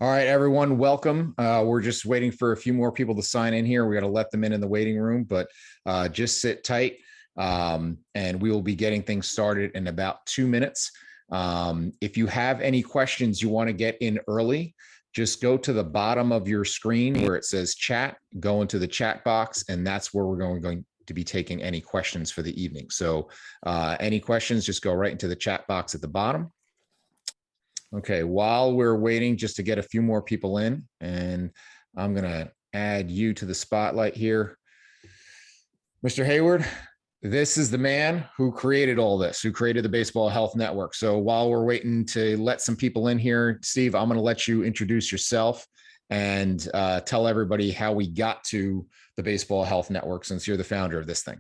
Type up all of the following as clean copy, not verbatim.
All right, everyone, welcome. We're just waiting for a few more people to sign in here. We got to let them in the waiting room, but just sit tight, and we will be getting things started in about 2 minutes. If you have any questions you want to get in early, just go to the bottom of your screen where it says chat, go into the chat box, and that's where we're going to be taking any questions for the evening. So any questions, just go right into the chat box at the bottom. Okay, while we're waiting just to get a few more people in, and I'm going to add you to the spotlight here. Mr. Hayward, this is the man who created all this, who created the Baseball Health Network. So while we're waiting to let some people in here, Steve, I'm going to let you introduce yourself and tell everybody how we got to the Baseball Health Network, since you're the founder of this thing.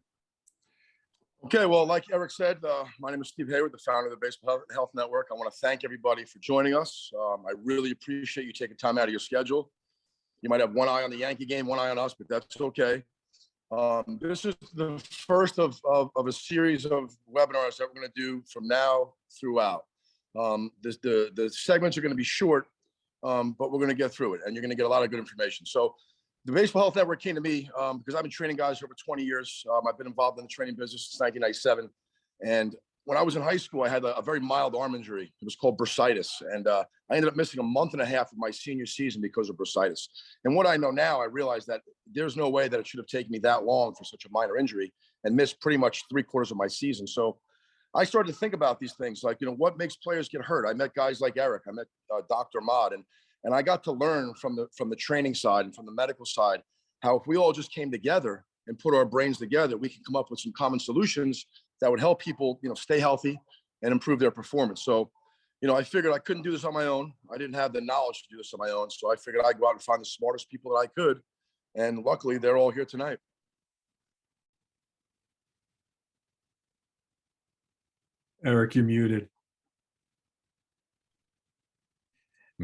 Okay, well, like Eric said, my name is Steve Hayward, the founder of the Baseball Health Network. I want to thank everybody for joining us. I really appreciate you taking time out of your schedule. You might have one eye on the Yankee game, one eye on us, but that's okay. This is the first of a series of webinars that we're going to do from now throughout. The segments are going to be short, but we're going to get through it, and you're going to get a lot of good information. So the Baseball Health Network came to me because I've been training guys for over 20 years. I've been involved in the training business since 1997. And when I was in high school, I had a very mild arm injury. It was called bursitis. And I ended up missing a month and a half of my senior season because of bursitis. And what I know now, I realize that there's no way that it should have taken me that long for such a minor injury and missed pretty much 3/4 of my season. So I started to think about these things, like, what makes players get hurt? I met guys like Eric. I met Dr. Ahmad. And I got to learn from the training side and from the medical side, how if we all just came together and put our brains together, we can come up with some common solutions that would help people, stay healthy and improve their performance. So, I figured I couldn't do this on my own. I didn't have the knowledge to do this on my own. So I figured I'd go out and find the smartest people that I could. And luckily, they're all here tonight. Eric, you're muted.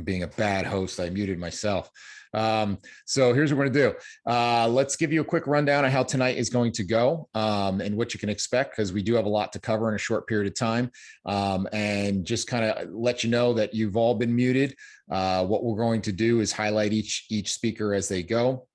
Being a bad host, I muted myself. So here's what we're going to do. Let's give you a quick rundown of how tonight is going to go and what you can expect, because we do have a lot to cover in a short period of time. And just kind of let you know that you've all been muted. What we're going to do is highlight each speaker as they go.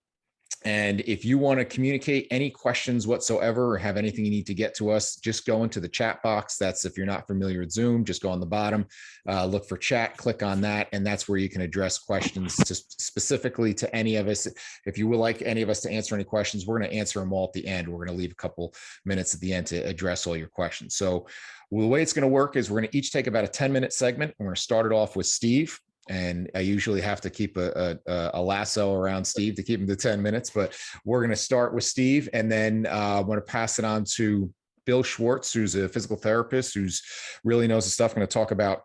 And if you want to communicate any questions whatsoever or have anything you need to get to us, just go into the chat box. That's if you're not familiar with Zoom, just go on the bottom, look for chat, click on that, and that's where you can address questions specifically to any of us. If you would like any of us to answer any questions, we're going to answer them all at the end. We're going to leave a couple minutes at the end to address all your questions. So the way it's going to work is we're going to each take about a 10-minute segment. We're going to start it off with Steve. And I usually have to keep a lasso around Steve to keep him to 10 minutes, but we're going to start with Steve, and then I'm going to pass it on to Bill Schwarz, who's a physical therapist, who's really knows the stuff. I'm going to talk about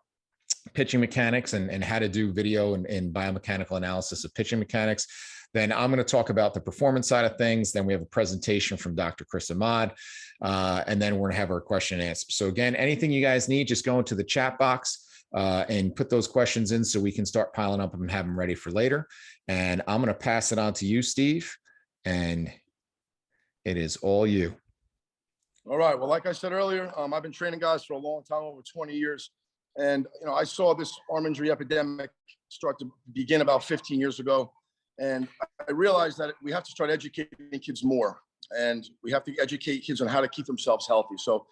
pitching mechanics and how to do video and biomechanical analysis of pitching mechanics. Then I'm going to talk about the performance side of things. Then we have a presentation from Dr. Ahmad, and then we're going to have our question and answer. So again, anything you guys need, just go into the chat box and put those questions in so we can start piling up and have them ready for later. And I'm going to pass it on to you, Steve, and it is all you. All right. Well, like I said earlier, I've been training guys for a long time, over 20 years. And, I saw this arm injury epidemic start to begin about 15 years ago. And I realized that we have to start educating kids more, and we have to educate kids on how to keep themselves healthy. So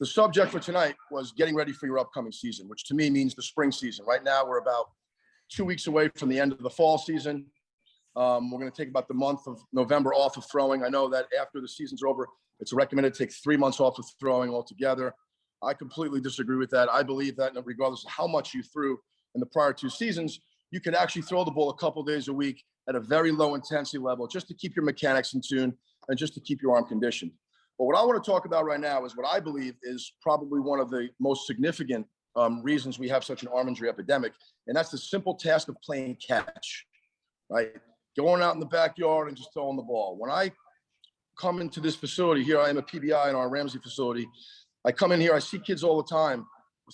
the subject for tonight was getting ready for your upcoming season, which to me means the spring season. Right now, we're about 2 weeks away from the end of the fall season. We're going to take about the month of November off of throwing. I know that after the season's over, it's recommended to take 3 months off of throwing altogether. I completely disagree with that. I believe that regardless of how much you threw in the prior 2 seasons, you could actually throw the ball a couple days a week at a very low intensity level, just to keep your mechanics in tune and just to keep your arm conditioned. But what I want to talk about right now is what I believe is probably one of the most significant reasons we have such an arm injury epidemic, and that's the simple task of playing catch, right? Going out in the backyard and just throwing the ball. When I come into this facility here, I am a PBI in our Ramsey facility. I come in here, I see kids all the time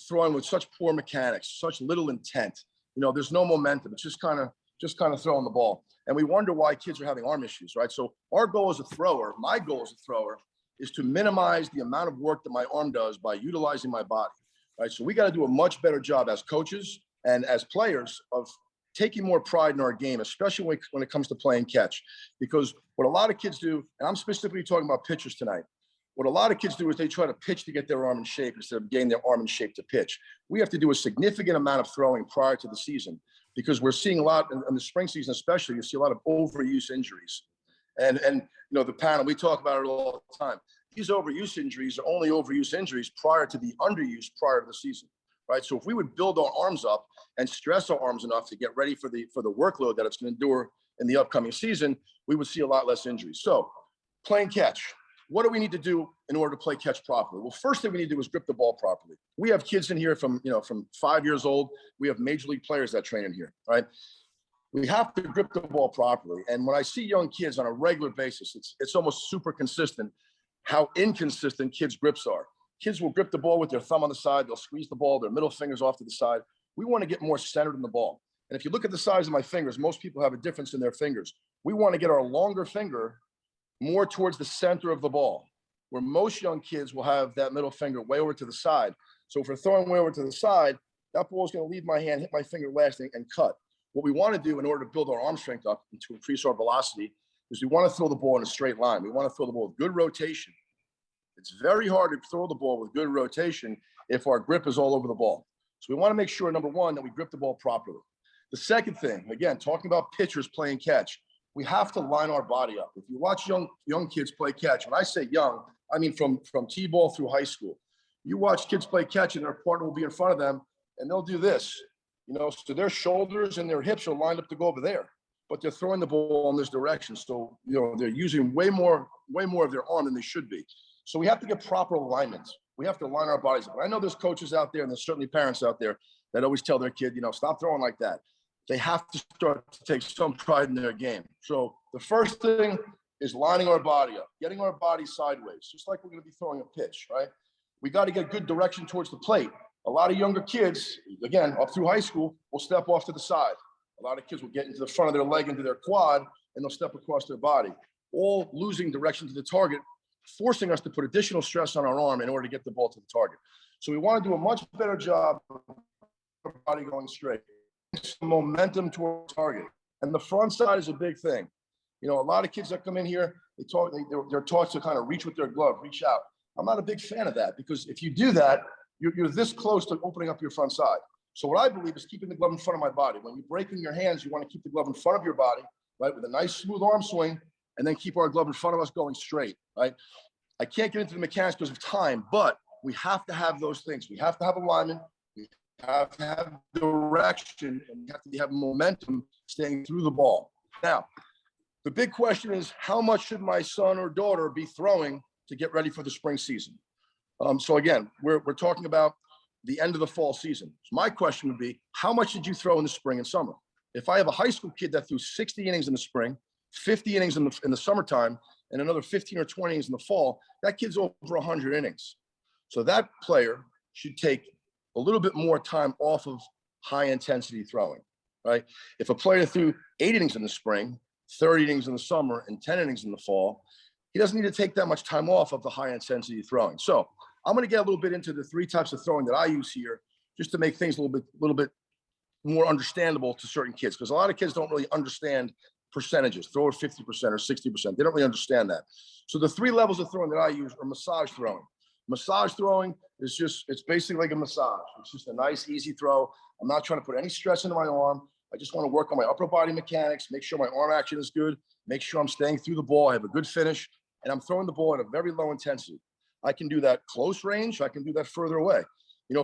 throwing with such poor mechanics, such little intent. There's no momentum. It's just kind of throwing the ball. And we wonder why kids are having arm issues, right? So our goal as a thrower, my goal as a thrower, is to minimize the amount of work that my arm does by utilizing my body, right? So we got to do a much better job as coaches and as players of taking more pride in our game, especially when it comes to playing catch. Because what a lot of kids do, and I'm specifically talking about pitchers tonight, what a lot of kids do is they try to pitch to get their arm in shape instead of getting their arm in shape to pitch. We have to do a significant amount of throwing prior to the season because we're seeing a lot in the spring season, especially, you see a lot of overuse injuries. And you know, the panel, we talk about it all the time. These overuse injuries are only overuse injuries prior to the underuse prior to the season, right? So if we would build our arms up and stress our arms enough to get ready for the workload that it's going to endure in the upcoming season, we would see a lot less injuries. So playing catch. What do we need to do in order to play catch properly? Well, first thing we need to do is grip the ball properly. We have kids in here from 5 years old. We have major league players that train in here, right? We have to grip the ball properly. And when I see young kids on a regular basis, it's almost super consistent how inconsistent kids' grips are. Kids will grip the ball with their thumb on the side. They'll squeeze the ball, their middle fingers off to the side. We want to get more centered in the ball. And if you look at the size of my fingers, most people have a difference in their fingers. We want to get our longer finger more towards the center of the ball, where most young kids will have that middle finger way over to the side. So if we're throwing way over to the side, that ball is going to leave my hand, hit my finger last, and cut. What we want to do in order to build our arm strength up and to increase our velocity is we want to throw the ball in a straight line. We want to throw the ball with good rotation. It's very hard to throw the ball with good rotation if our grip is all over the ball. So we want to make sure, number one, that we grip the ball properly. The second thing, again, talking about pitchers playing catch, we have to line our body up. If you watch young kids play catch, when I say young, I mean from T-ball through high school. You watch kids play catch and their partner will be in front of them and they'll do this, so their shoulders and their hips are lined up to go over there, but they're throwing the ball in this direction. So, they're using way more of their arm than they should be. So we have to get proper alignment. We have to line our bodies up. And I know there's coaches out there and there's certainly parents out there that always tell their kid, stop throwing like that. They have to start to take some pride in their game. So the first thing is lining our body up, getting our body sideways, just like we're going to be throwing a pitch, right? We got to get good direction towards the plate. A lot of younger kids, again, up through high school, will step off to the side. A lot of kids will get into the front of their leg, into their quad, and they'll step across their body, all losing direction to the target, forcing us to put additional stress on our arm in order to get the ball to the target. So we want to do a much better job of our body going straight. Some momentum toward target, and the front side is a big thing. A lot of kids that come in here, they're taught to kind of reach with their glove, reach out. I'm not a big fan of that because if you do that, you're this close to opening up your front side. So what I believe is keeping the glove in front of my body. When you're breaking your hands, you want to keep the glove in front of your body, right, with a nice smooth arm swing, and then keep our glove in front of us going straight, right? I can't get into the mechanics because of time, but we have to have those things. We have to have alignment. We have to have direction, and we have to have momentum staying through the ball. Now, the big question is, how much should my son or daughter be throwing to get ready for the spring season? So again, we're talking about the end of the fall season. So my question would be, how much did you throw in the spring and summer? If I have a high school kid that threw 60 innings in the spring, 50 innings in the summertime, and another 15 or 20 innings in the fall, that kid's over 100 innings. So that player should take a little bit more time off of high intensity throwing, right? If a player threw 8 innings in the spring, 30 innings in the summer, and 10 innings in the fall, he doesn't need to take that much time off of the high intensity throwing. So I'm going to get a little bit into the 3 types of throwing that I use here, just to make things a little bit more understandable to certain kids, because a lot of kids don't really understand percentages, throw at 50% or 60%. They don't really understand that. So the 3 levels of throwing that I use are massage throwing. Massage throwing is it's basically like a massage. It's just a nice, easy throw. I'm not trying to put any stress into my arm. I just want to work on my upper body mechanics, make sure my arm action is good, make sure I'm staying through the ball, I have a good finish, and I'm throwing the ball at a very low intensity. I can do that close range. I can do that further away.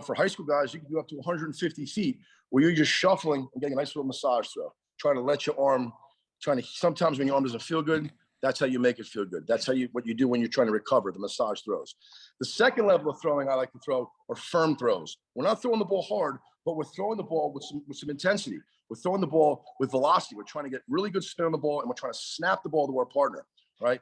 For high school guys, you can do up to 150 feet where you're just shuffling and getting a nice little massage throw, trying to let your arm, sometimes when your arm doesn't feel good, that's how you make it feel good. That's what you do when you're trying to recover, the massage throws. The second level of throwing I like to throw are firm throws. We're not throwing the ball hard, but we're throwing the ball with some intensity. We're throwing the ball with velocity. We're trying to get really good spin on the ball, and we're trying to snap the ball to our partner, right?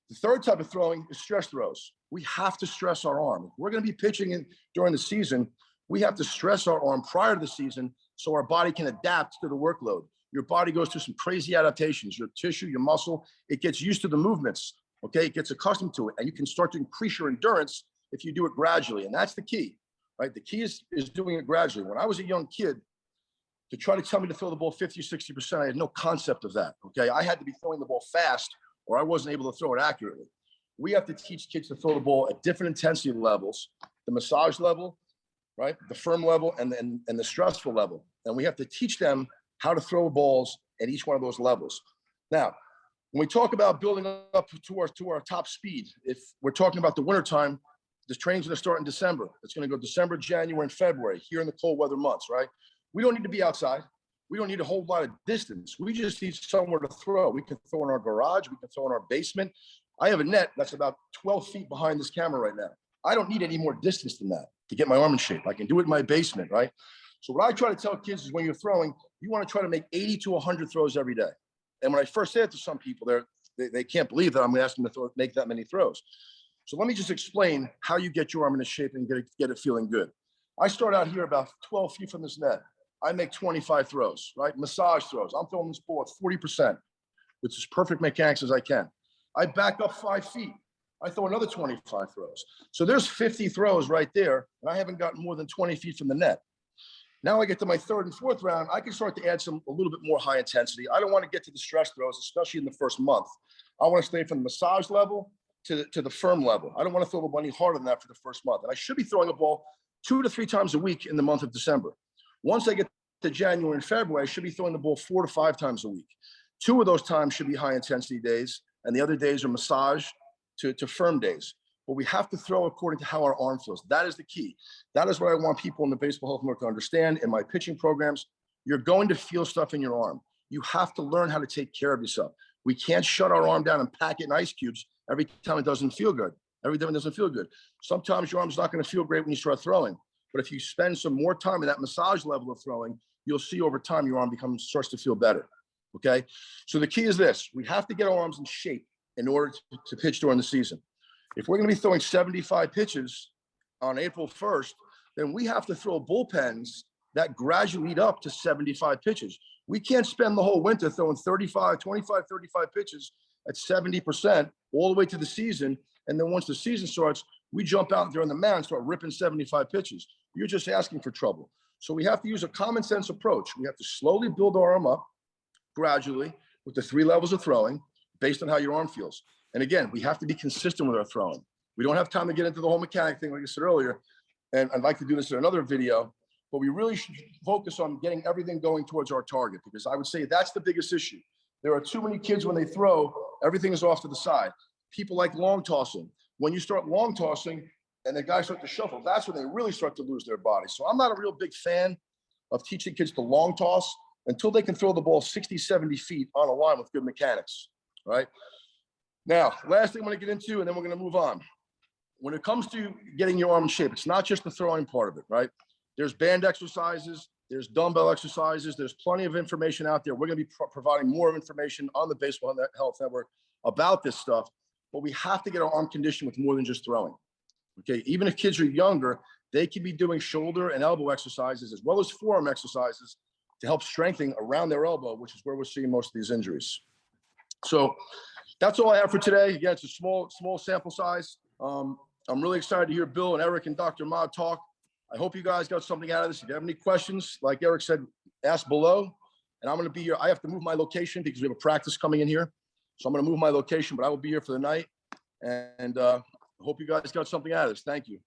The third type of throwing is stress throws. We have to stress our arm. If we're going to be pitching during the season, we have to stress our arm prior to the season so our body can adapt to the workload. Your body goes through some crazy adaptations. Your tissue, your muscle, it gets used to the movements, okay? It gets accustomed to it, and you can start to increase your endurance if you do it gradually, and that's the key, right? The key is doing it gradually. When I was a young kid, to try to tell me to throw the ball 50 or 60%. I had no concept of that. Okay. I had to be throwing the ball fast or I wasn't able to throw it accurately. We have to teach kids to throw the ball at different intensity levels, the massage level, right? The firm level and the stressful level. And we have to teach them how to throw balls at each one of those levels. Now, when we talk about building up to our top speed, if we're talking about the wintertime, the training's going to start in December. It's going to go December, January, and February here in the cold weather months, right? We don't need to be outside. We don't need a whole lot of distance. We just need somewhere to throw. We can throw in our garage. We can throw in our basement. I have a net that's about 12 feet behind this camera right now. I don't need any more distance than that to get my arm in shape. I can do it in my basement, right? So what I try to tell kids is when you're throwing, you want to try to make 80 to 100 throws every day. And when I first say it to some people, they can't believe that I'm going to ask them to make that many throws. So let me just explain how you get your arm into shape and get it feeling good. I start out here about 12 feet from this net. I make 25 throws, right? Massage throws. I'm throwing this ball at 40%, with as perfect mechanics as I can. I back up 5 feet. I throw another 25 throws. So there's 50 throws right there, and I haven't gotten more than 20 feet from the net. Now I get to my third and fourth round, I can start to add a little bit more high intensity. I don't want to get to the stress throws, especially in the first month. I want to stay from the massage level to the firm level. I don't want to throw the ball any harder than that for the first month. And I should be throwing a ball 2 to 3 times a week in the month of December. Once I get to January and February, I should be throwing the ball 4 to 5 times a week. 2 of those times should be high intensity days, and the other days are massage to firm days. But we have to throw according to how our arm feels. That is the key. That is what I want people in the baseball health network to understand. In my pitching programs, you're going to feel stuff in your arm. You have to learn how to take care of yourself. We can't shut our arm down and pack it in ice cubes every time it doesn't feel good. Every time it doesn't feel good. Sometimes your arm's not going to feel great when you start throwing. But if you spend some more time in that massage level of throwing, you'll see over time your arm starts to feel better. Okay? So the key is this. We have to get our arms in shape in order to pitch during the season. If we're going to be throwing 75 pitches on April 1st, then we have to throw bullpens that gradually lead up to 75 pitches. We can't spend the whole winter throwing 25 pitches at 70% all the way to the season. And then once the season starts, we jump out there on the mound and start ripping 75 pitches. You're just asking for trouble. So we have to use a common sense approach. We have to slowly build our arm up gradually with the 3 levels of throwing based on how your arm feels. And again, we have to be consistent with our throwing. We don't have time to get into the whole mechanic thing, like I said earlier. And I'd like to do this in another video, but we really should focus on getting everything going towards our target, because I would say that's the biggest issue. There are too many kids when they throw, everything is off to the side. People like long tossing. When you start long tossing and the guys start to shuffle, that's when they really start to lose their body. So I'm not a real big fan of teaching kids to long toss until they can throw the ball 60, 70 feet on a line with good mechanics, right? Now, last thing I'm going to get into, and then we're going to move on. When it comes to getting your arm in shape, it's not just the throwing part of it, right? There's band exercises, there's dumbbell exercises, there's plenty of information out there. We're going to be providing more information on the Baseball Health Network about this stuff, but we have to get our arm conditioned with more than just throwing. Okay, even if kids are younger, they can be doing shoulder and elbow exercises as well as forearm exercises to help strengthen around their elbow, which is where we're seeing most of these injuries. So that's all I have for today. Again, it's a small sample size. I'm really excited to hear Bill and Eric and Dr. Ahmad talk. I hope you guys got something out of this. If you have any questions, like Eric said, ask below. And I'm going to be here. I have to move my location because we have a practice coming in here. So I'm going to move my location, but I will be here for the night. And I hope you guys got something out of this. Thank you.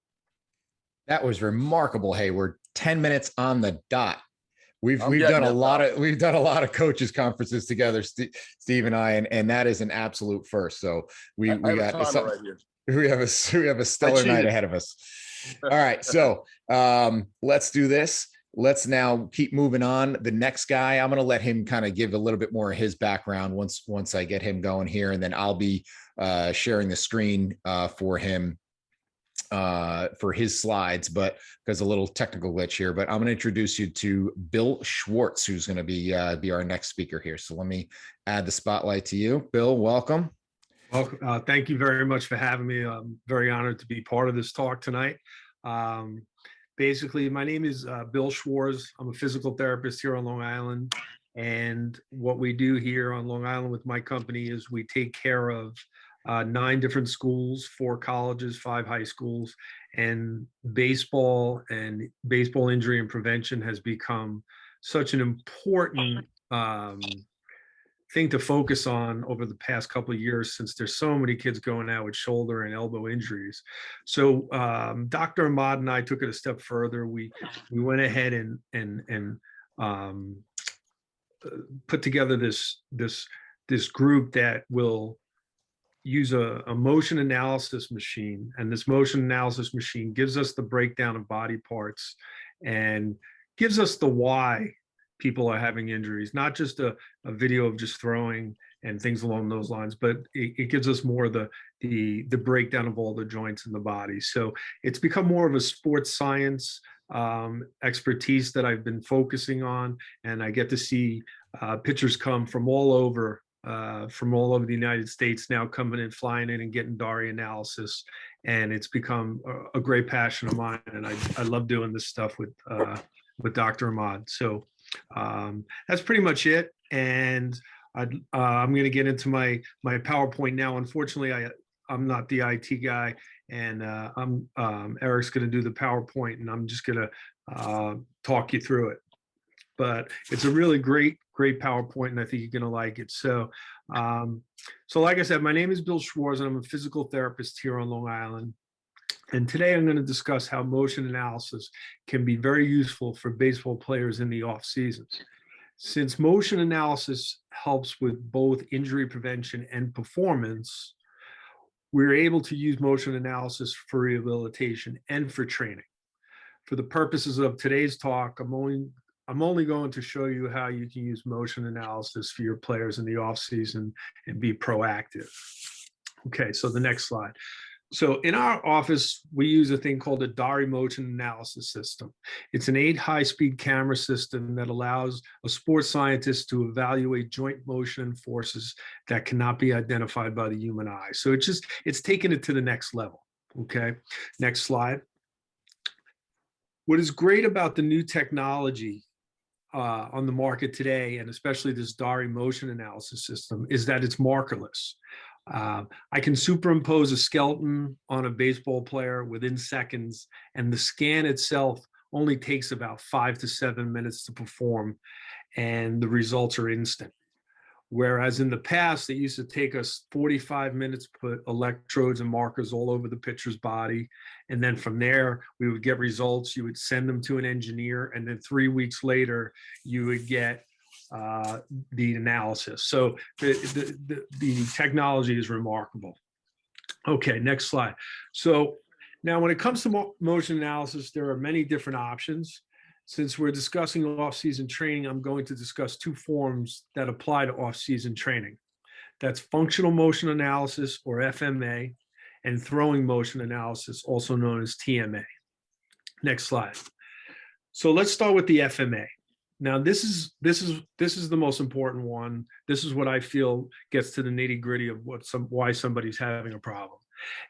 That was remarkable, Hayward. 10 minutes on the dot. We've done a lot of coaches conferences together, Steve and I, and that is an absolute first. So we got right here. We have a stellar night ahead of us. All right, so let's do this. Let's now keep moving on. The next guy, I'm going to let him kind of give a little bit more of his background once I get him going here, and then I'll be sharing the screen for him for his slides, but because a little technical glitch here. But I'm going to introduce you to Bill Schwarz, who's going to be our next speaker here. So let me add the spotlight to you. Bill, welcome. Well, thank you very much for having me. I'm very honored to be part of this talk tonight. Basically, my name is Bill Schwarz. I'm a physical therapist here on Long Island. And what we do here on Long Island with my company is we take care of 9 different schools, 4 colleges, 5 high schools, and baseball injury and prevention has become such an important thing to focus on over the past couple of years, since there's so many kids going out with shoulder and elbow injuries. So Dr. Ahmad and I took it a step further. We went ahead and put together this group that will use a motion analysis machine, and this motion analysis machine gives us the breakdown of body parts and gives us the why people are having injuries, not just a video of just throwing and things along those lines, but it gives us more of the breakdown of all the joints in the body. So it's become more of a sports science expertise that I've been focusing on, and I get to see pitchers come from all over the United States now, coming in, flying in and getting DARI analysis. And it's become a great passion of mine. And I love doing this stuff with Dr. Ahmad. So that's pretty much it. And I'm going to get into my PowerPoint now. Unfortunately, I'm not the IT guy, and Eric's going to do the PowerPoint, and I'm just going to talk you through it. But it's a really great PowerPoint, and I think you're going to like it. So, so like I said, my name is Bill Schwarz, and I'm a physical therapist here on Long Island. And today I'm going to discuss how motion analysis can be very useful for baseball players in the off season. Since motion analysis helps with both injury prevention and performance, we're able to use motion analysis for rehabilitation and for training. For the purposes of today's talk, I'm only going to show you how you can use motion analysis for your players in the off season and be proactive. Okay, so the next slide. So in our office, we use a thing called a DARI motion analysis system. It's an 8 high-speed camera system that allows a sports scientist to evaluate joint motion and forces that cannot be identified by the human eye. So it's taken it to the next level. Okay, next slide. What is great about the new technology on the market today, and especially this DARI motion analysis system, is that it's markerless. I can superimpose a skeleton on a baseball player within seconds, and the scan itself only takes about 5 to 7 minutes to perform, and the results are instant. Whereas in the past, it used to take us 45 minutes to put electrodes and markers all over the pitcher's body. And then from there, we would get results. You would send them to an engineer, and then 3 weeks later, you would get the analysis. So the technology is remarkable. Okay, next slide. So now when it comes to motion analysis, there are many different options. Since we're discussing off-season training, I'm going to discuss 2 forms that apply to off-season training. That's functional motion analysis, or FMA, and throwing motion analysis, also known as TMA. Next slide. So let's start with the FMA. Now, this is the most important one. This is what I feel gets to the nitty-gritty of why somebody's having a problem.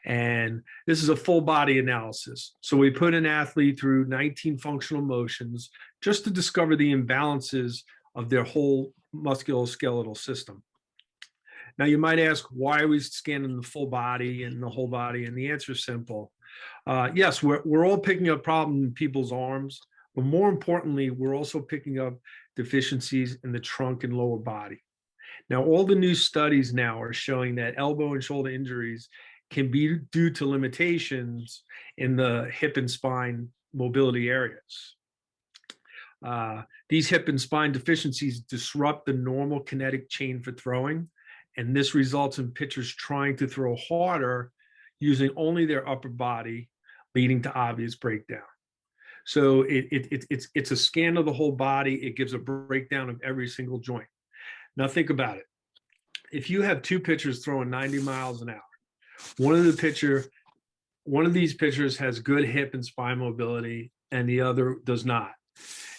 And this is a full body analysis. So we put an athlete through 19 functional motions just to discover the imbalances of their whole musculoskeletal system. Now, you might ask, why are we scanning the full body and the whole body? And the answer is simple. Yes, we're all picking up problems in people's arms, but more importantly, we're also picking up deficiencies in the trunk and lower body. Now, all the new studies now are showing that elbow and shoulder injuries can be due to limitations in the hip and spine mobility areas. These hip and spine deficiencies disrupt the normal kinetic chain for throwing, and this results in pitchers trying to throw harder using only their upper body, leading to obvious breakdown. So it's a scan of the whole body. It gives a breakdown of every single joint. Now think about it. If you have 2 pitchers throwing 90 miles an hour, one of these pitchers has good hip and spine mobility and the other does not.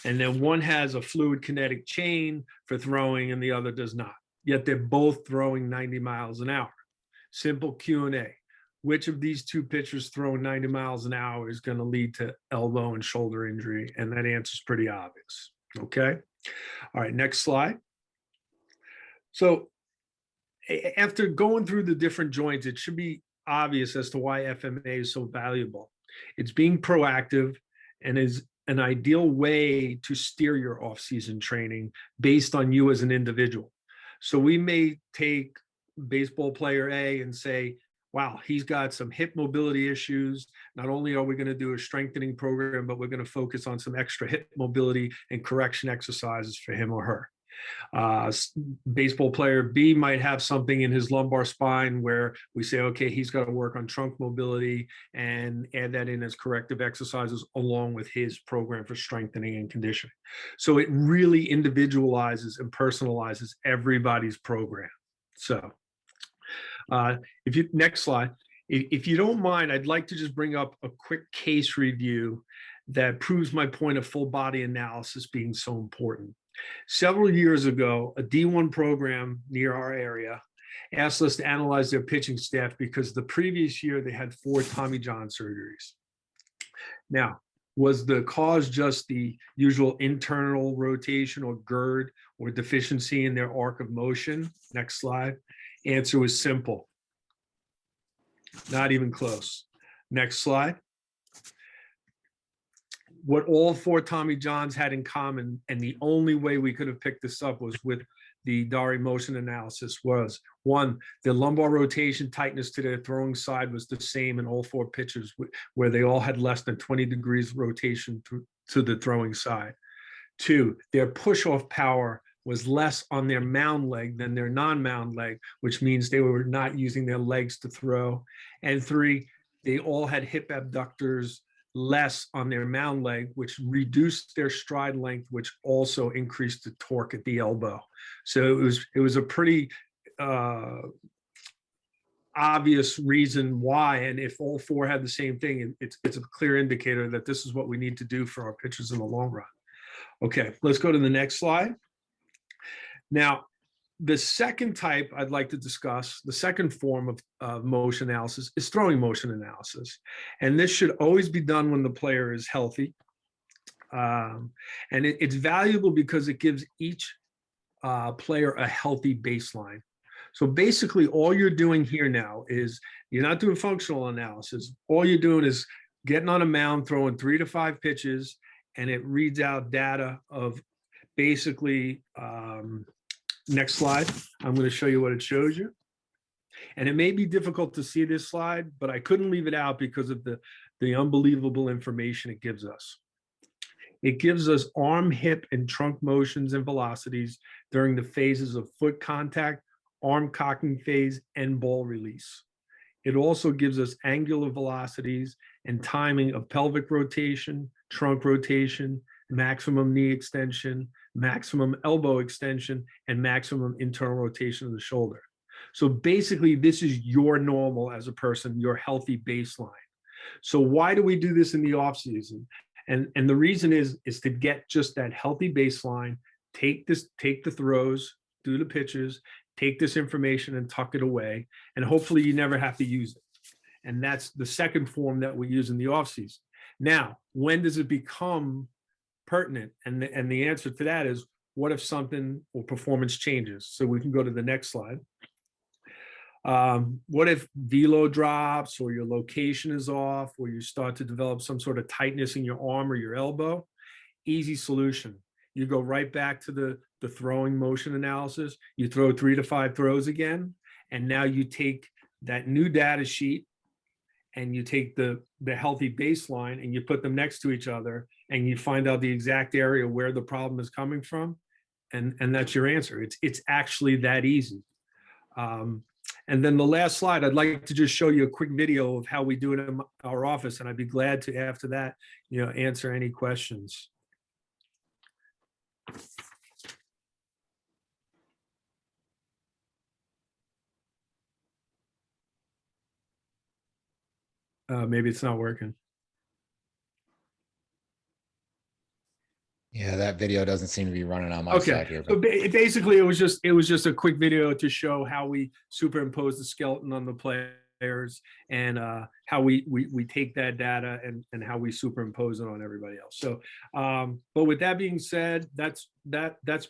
And then one has a fluid kinetic chain for throwing and the other does not. Yet they're both throwing 90 miles an hour. Simple Q&A. Which of these 2 pitchers throwing 90 miles an hour is going to lead to elbow and shoulder injury? And that answer is pretty obvious. Okay. All right, next slide. So after going through the different joints, it should be obvious as to why FMA is so valuable. It's being proactive and is an ideal way to steer your off-season training based on you as an individual. So we may take baseball player A and say, wow, he's got some hip mobility issues. Not only are we going to do a strengthening program, but we're going to focus on some extra hip mobility and correction exercises for him or her. Baseball player B might have something in his lumbar spine where we say, okay, he's got to work on trunk mobility and add that in as corrective exercises along with his program for strengthening and conditioning. So it really individualizes and personalizes everybody's program. So next slide, if you don't mind, I'd like to just bring up a quick case review that proves my point of full body analysis being so important. Several years ago, a D1 program near our area asked us to analyze their pitching staff because the previous year they had 4 Tommy John surgeries. Now, was the cause just the usual internal rotation or GERD or deficiency in their arc of motion? Next slide. Answer was simple. Not even close. Next slide. What all 4 Tommy Johns had in common, and the only way we could have picked this up was with the Dari motion analysis, was 1, the lumbar rotation tightness to their throwing side was the same in all 4 pitchers, where they all had less than 20 degrees rotation to the throwing side. 2, their push-off power was less on their mound leg than their non-mound leg, which means they were not using their legs to throw. And 3, they all had hip abductors less on their mound leg, which reduced their stride length, which also increased the torque at the elbow. So it was a pretty obvious reason why. And if all 4 had the same thing, it's a clear indicator that this is what we need to do for our pitchers in the long run. Okay, let's go to the next slide. Now, the second type I'd like to discuss, the second form of motion analysis, is throwing motion analysis. And this should always be done when the player is healthy. And it's valuable because it gives each player a healthy baseline. So basically, all you're doing here now is you're not doing functional analysis. All you're doing is getting on a mound, throwing 3 to 5 pitches, and it reads out data of basically, next slide, I'm going to show you what it shows you. And it may be difficult to see this slide, but I couldn't leave it out because of the unbelievable information it gives us. It gives us arm, hip, and trunk motions and velocities during the phases of foot contact, arm cocking phase, and ball release. It also gives us angular velocities and timing of pelvic rotation, trunk rotation, maximum knee extension, maximum elbow extension, and maximum internal rotation of the shoulder. So basically, this is your normal as a person, your healthy baseline. So why do we do this in the off season? And the reason is to get just that healthy baseline, take the throws, do the pitches, take this information and tuck it away, and hopefully you never have to use it. And that's the second form that we use in the off season. Now, when does it become pertinent? And the answer to that is, what if something or performance changes? So we can go to the next slide. What if velo drops, or your location is off, or you start to develop some sort of tightness in your arm or your elbow? Easy solution. You go right back to the throwing motion analysis. You throw 3 to 5 throws again, and now you take that new data sheet and you take the healthy baseline and you put them next to each other, and you find out the exact area where the problem is coming from, and that's your answer. It's actually that easy. And then the last slide, I'd like to just show you a quick video of how we do it in our office, and I'd be glad to, after that, answer any questions. Maybe it's not working. Yeah, that video doesn't seem to be running on my side here. So basically, it was just a quick video to show how we superimpose the skeleton on the players, and how we take that data and how we superimpose it on everybody else. So, but with that being said, that's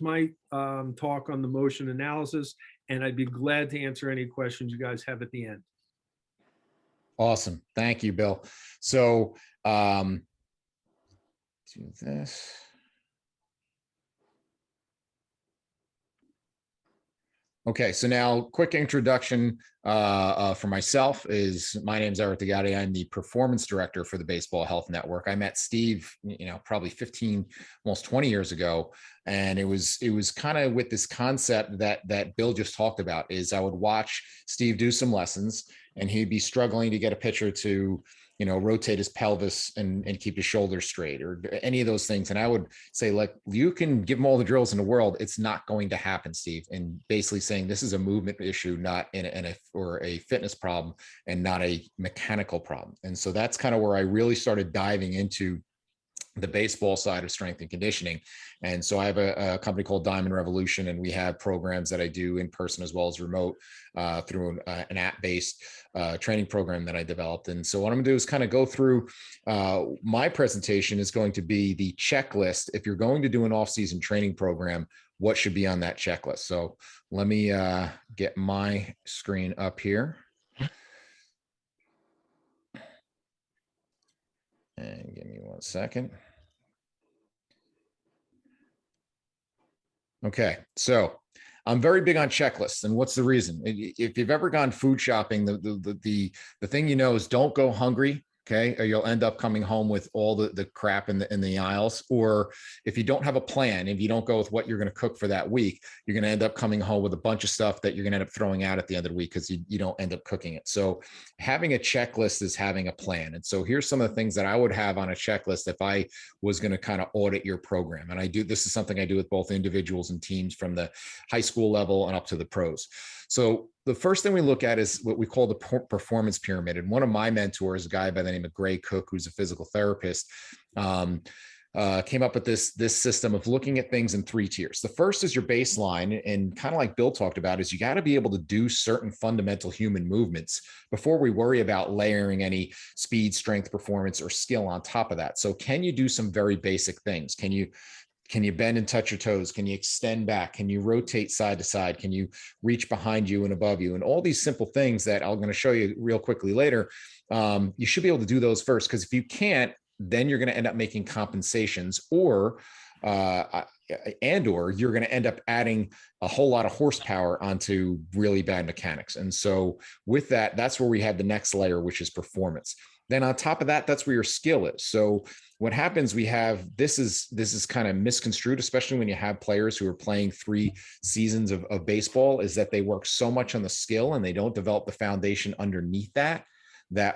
my talk on the motion analysis, and I'd be glad to answer any questions you guys have at the end. Awesome. Thank you, Bill. So do this. Okay, so now quick introduction for myself is my name's Eric DeGatti. I'm the performance director for the Baseball Health Network. I met Steve, probably 15, almost 20 years ago. And it was kind of with this concept that Bill just talked about. Is I would watch Steve do some lessons and he'd be struggling to get a pitcher to rotate his pelvis and keep his shoulders straight or any of those things. And I would say, like, you can give him all the drills in the world. It's not going to happen, Steve. And basically saying this is a movement issue, not or a fitness problem and not a mechanical problem. And so that's kind of where I really started diving into the baseball side of strength and conditioning. And so I have a company called Diamond Revolution, and we have programs that I do in person as well as remote through an app-based training program that I developed. And so what I'm gonna do is kind of go through my presentation is going to be the checklist. If you're going to do an off-season training program, what should be on that checklist? So let me get my screen up here. And give me 1 second. Okay, so I'm very big on checklists, and what's the reason? If you've ever gone food shopping, the thing is don't go hungry. Okay, or you'll end up coming home with all the crap in the aisles. Or if you don't have a plan, if you don't go with what you're going to cook for that week, you're going to end up coming home with a bunch of stuff that you're going to end up throwing out at the end of the week because you don't end up cooking it. So having a checklist is having a plan. And so here's some of the things that I would have on a checklist if I was going to kind of audit your program. And this is something I do with both individuals and teams from the high school level and up to the pros. So the first thing we look at is what we call the performance pyramid. And one of my mentors, a guy by the name of Gray Cook, who's a physical therapist, came up with this system of looking at things in 3 tiers. The first is your baseline, and kind of like Bill talked about, is you got to be able to do certain fundamental human movements before we worry about layering any speed, strength, performance, or skill on top of that. So can you do some very basic things? Can you bend and touch your toes? Can you extend back? Can you rotate side to side? Can you reach behind you and above you? And all these simple things that I'm going to show you real quickly later, you should be able to do those first, because if you can't, then you're going to end up making compensations, or you're going to end up adding a whole lot of horsepower onto really bad mechanics. And so with that, that's where we have the next layer, which is performance. Then on top of that, that's where your skill is. So what happens, this is kind of misconstrued, especially when you have players who are playing 3 seasons of baseball, is that they work so much on the skill and they don't develop the foundation underneath that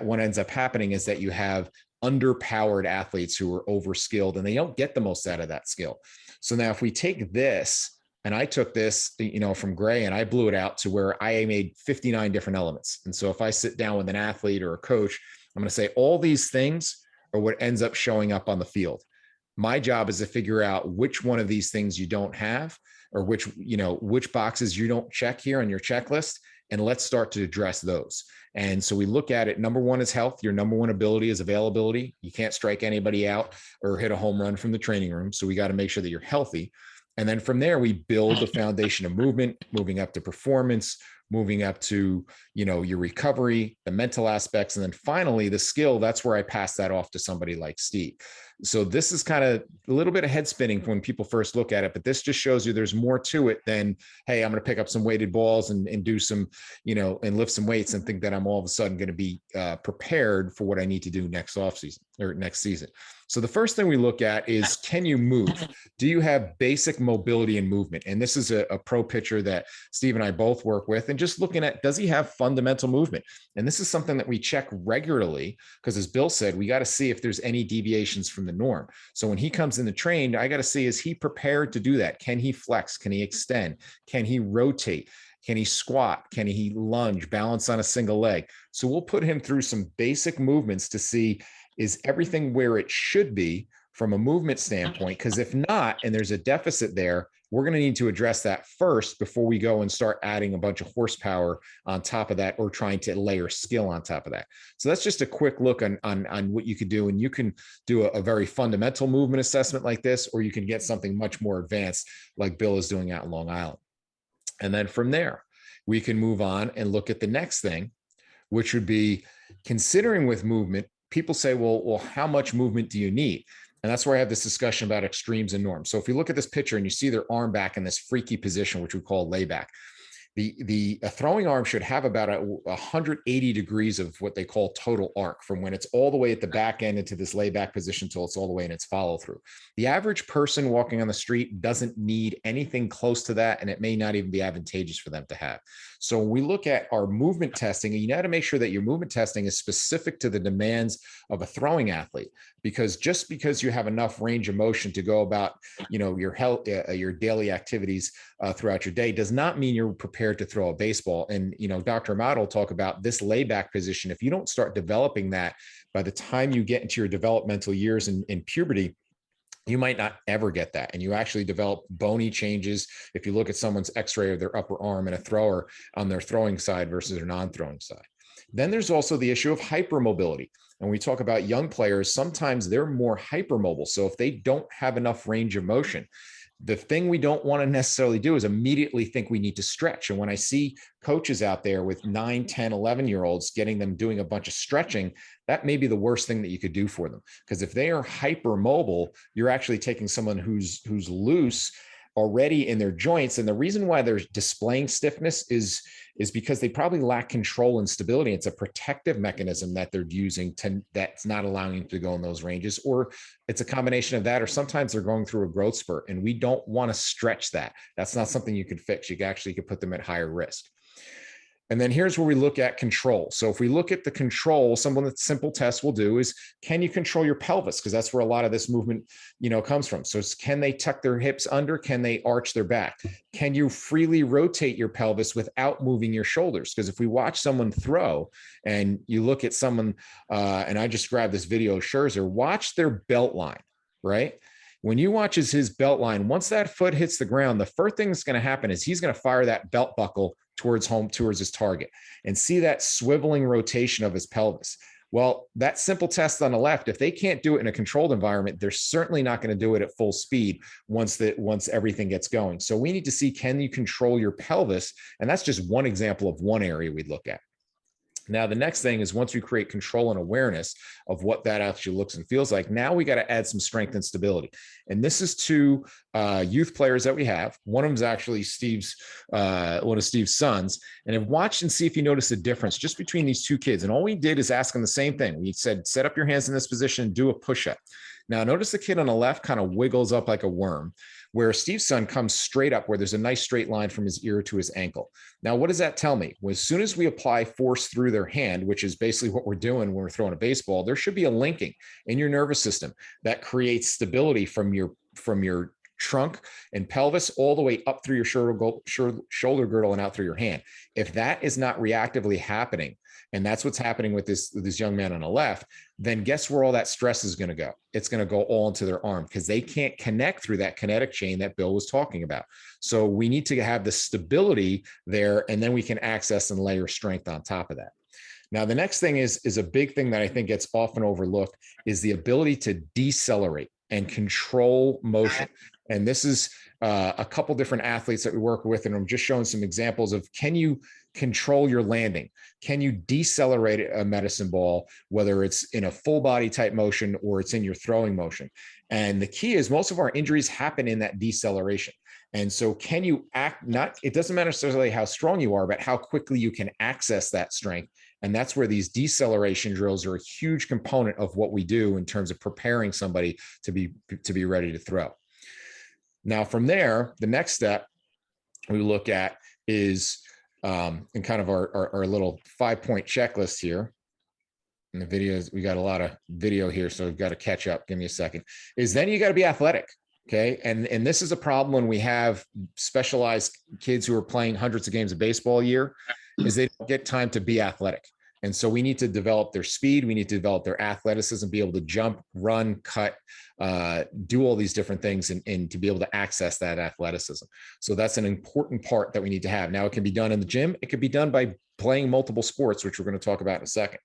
what ends up happening is that you have underpowered athletes who are overskilled and they don't get the most out of that skill. So now if we take this, and I took this, from Gray, and I blew it out to where I made 59 different elements. And so if I sit down with an athlete or a coach, I'm going to say all these things are what ends up showing up on the field. My job is to figure out which one of these things you don't have, or which boxes you don't check here on your checklist. And let's start to address those. And so we look at it. Number 1 is health. Your number 1 ability is availability. You can't strike anybody out or hit a home run from the training room. So we got to make sure that you're healthy. And then from there, we build the foundation of movement, moving up to performance, moving up to, your recovery, the mental aspects. And then finally, the skill, that's where I pass that off to somebody like Steve. So this is kind of a little bit of head spinning when people first look at it, but this just shows you there's more to it than, hey, I'm going to pick up some weighted balls and do some, and lift some weights and think that I'm all of a sudden going to be prepared for what I need to do next offseason or next season. So the first thing we look at is, can you move? Do you have basic mobility and movement? And this is a pro pitcher that Steve and I both work with, and just looking at, does he have fundamental movement? And this is something that we check regularly, because as Bill said, we got to see if there's any deviations from the norm. So when he comes in to train, I got to see, is he prepared to do that? Can he flex? Can he extend? Can he rotate? Can he squat? Can he lunge, balance on a single leg? So we'll put him through some basic movements to see, is everything where it should be from a movement standpoint? Because if not, and there's a deficit there, we're going to need to address that first before we go and start adding a bunch of horsepower on top of that, or trying to layer skill on top of that. So that's just a quick look on what you could do. And you can do a very fundamental movement assessment like this, or you can get something much more advanced like Bill is doing out in Long Island. And then from there, we can move on and look at the next thing, which would be considering with movement. People say, well, how much movement do you need? And that's where I have this discussion about extremes and norms. So if you look at this picture and you see their arm back in this freaky position, which we call layback, a throwing arm should have about 180 degrees of what they call total arc, from when it's all the way at the back end into this layback position till it's all the way in its follow through. The average person walking on the street doesn't need anything close to that, and it may not even be advantageous for them to have. So when we look at our movement testing, you got to make sure that your movement testing is specific to the demands of a throwing athlete, because just because you have enough range of motion to go about, your health, your daily activities throughout your day, does not mean you're prepared to throw a baseball. And, Dr. Ahmad will talk about this layback position. If you don't start developing that by the time you get into your developmental years in puberty, you might not ever get that. And you actually develop bony changes if you look at someone's x-ray of their upper arm and a thrower on their throwing side versus their non-throwing side. Then there's also the issue of hypermobility. And we talk about young players, sometimes they're more hypermobile. So if they don't have enough range of motion, the thing we don't want to necessarily do is immediately think we need to stretch. And when I see coaches out there with 9, 10, 11-year-olds, getting them doing a bunch of stretching, that may be the worst thing that you could do for them. Because if they are hypermobile, you're actually taking someone who's loose already in their joints. And the reason why they're displaying stiffness is because they probably lack control and stability. It's a protective mechanism that they're using that's not allowing them to go in those ranges, or it's a combination of that, or sometimes they're going through a growth spurt, and we don't want to stretch that. That's not something you can fix. You could put them at higher risk. And then here's where we look at control. So if we look at the control, some of the simple tests we'll do is, can you control your pelvis? Because that's where a lot of this movement, comes from. So can they tuck their hips under? Can they arch their back? Can you freely rotate your pelvis without moving your shoulders? Because if we watch someone throw and you look at someone, and I just grabbed this video of Scherzer, watch their belt line, right? When you watch his belt line, once that foot hits the ground, the first thing that's going to happen is he's going to fire that belt buckle towards his target, and see that swiveling rotation of his pelvis. Well, that simple test on the left, if they can't do it in a controlled environment, they're certainly not going to do it at full speed once everything gets going. So we need to see, can you control your pelvis? And that's just one example of one area we'd look at. Now, the next thing is, once we create control and awareness of what that actually looks and feels like, now we got to add some strength and stability. And this is two youth players that we have. One of them is actually one of Steve's sons. And I've watched and see if you notice a difference just between these two kids. And all we did is ask them the same thing. We said, set up your hands in this position, do a push-up. Now, notice the kid on the left kind of wiggles up like a worm, where Steve's son comes straight up, where there's a nice straight line from his ear to his ankle. Now, what does that tell me? Well, as soon as we apply force through their hand, which is basically what we're doing when we're throwing a baseball, there should be a linking in your nervous system that creates stability from your trunk and pelvis all the way up through your shoulder girdle and out through your hand. If that is not reactively happening, and that's what's happening with this young man on the left, then guess where all that stress is going to go? It's going to go all into their arm, because they can't connect through that kinetic chain that Bill was talking about. So we need to have the stability there, and then we can access and layer strength on top of that. Now, the next thing is a big thing that I think gets often overlooked, is the ability to decelerate and control motion. And this is a couple different athletes that we work with, and I'm just showing some examples of, can you control your landing? Can you decelerate a medicine ball, whether it's in a full body type motion or it's in your throwing motion? And the key is, most of our injuries happen in that deceleration. And so can you it doesn't matter necessarily how strong you are, but how quickly you can access that strength. And that's where these deceleration drills are a huge component of what we do in terms of preparing somebody to be ready to throw. Now, from there, the next step we look at is in kind of our little 5-point checklist here. And the videos, we got a lot of video here, so we've got to catch up. Give me a second. Is then you got to be athletic. Okay. And this is a problem when we have specialized kids who are playing hundreds of games of baseball a year, is they don't get time to be athletic. And so we need to develop their speed. We need to develop their athleticism, be able to jump, run, cut, do all these different things, and to be able to access that athleticism. So that's an important part that we need to have. Now, it can be done in the gym. It could be done by playing multiple sports, which we're going to talk about in a second.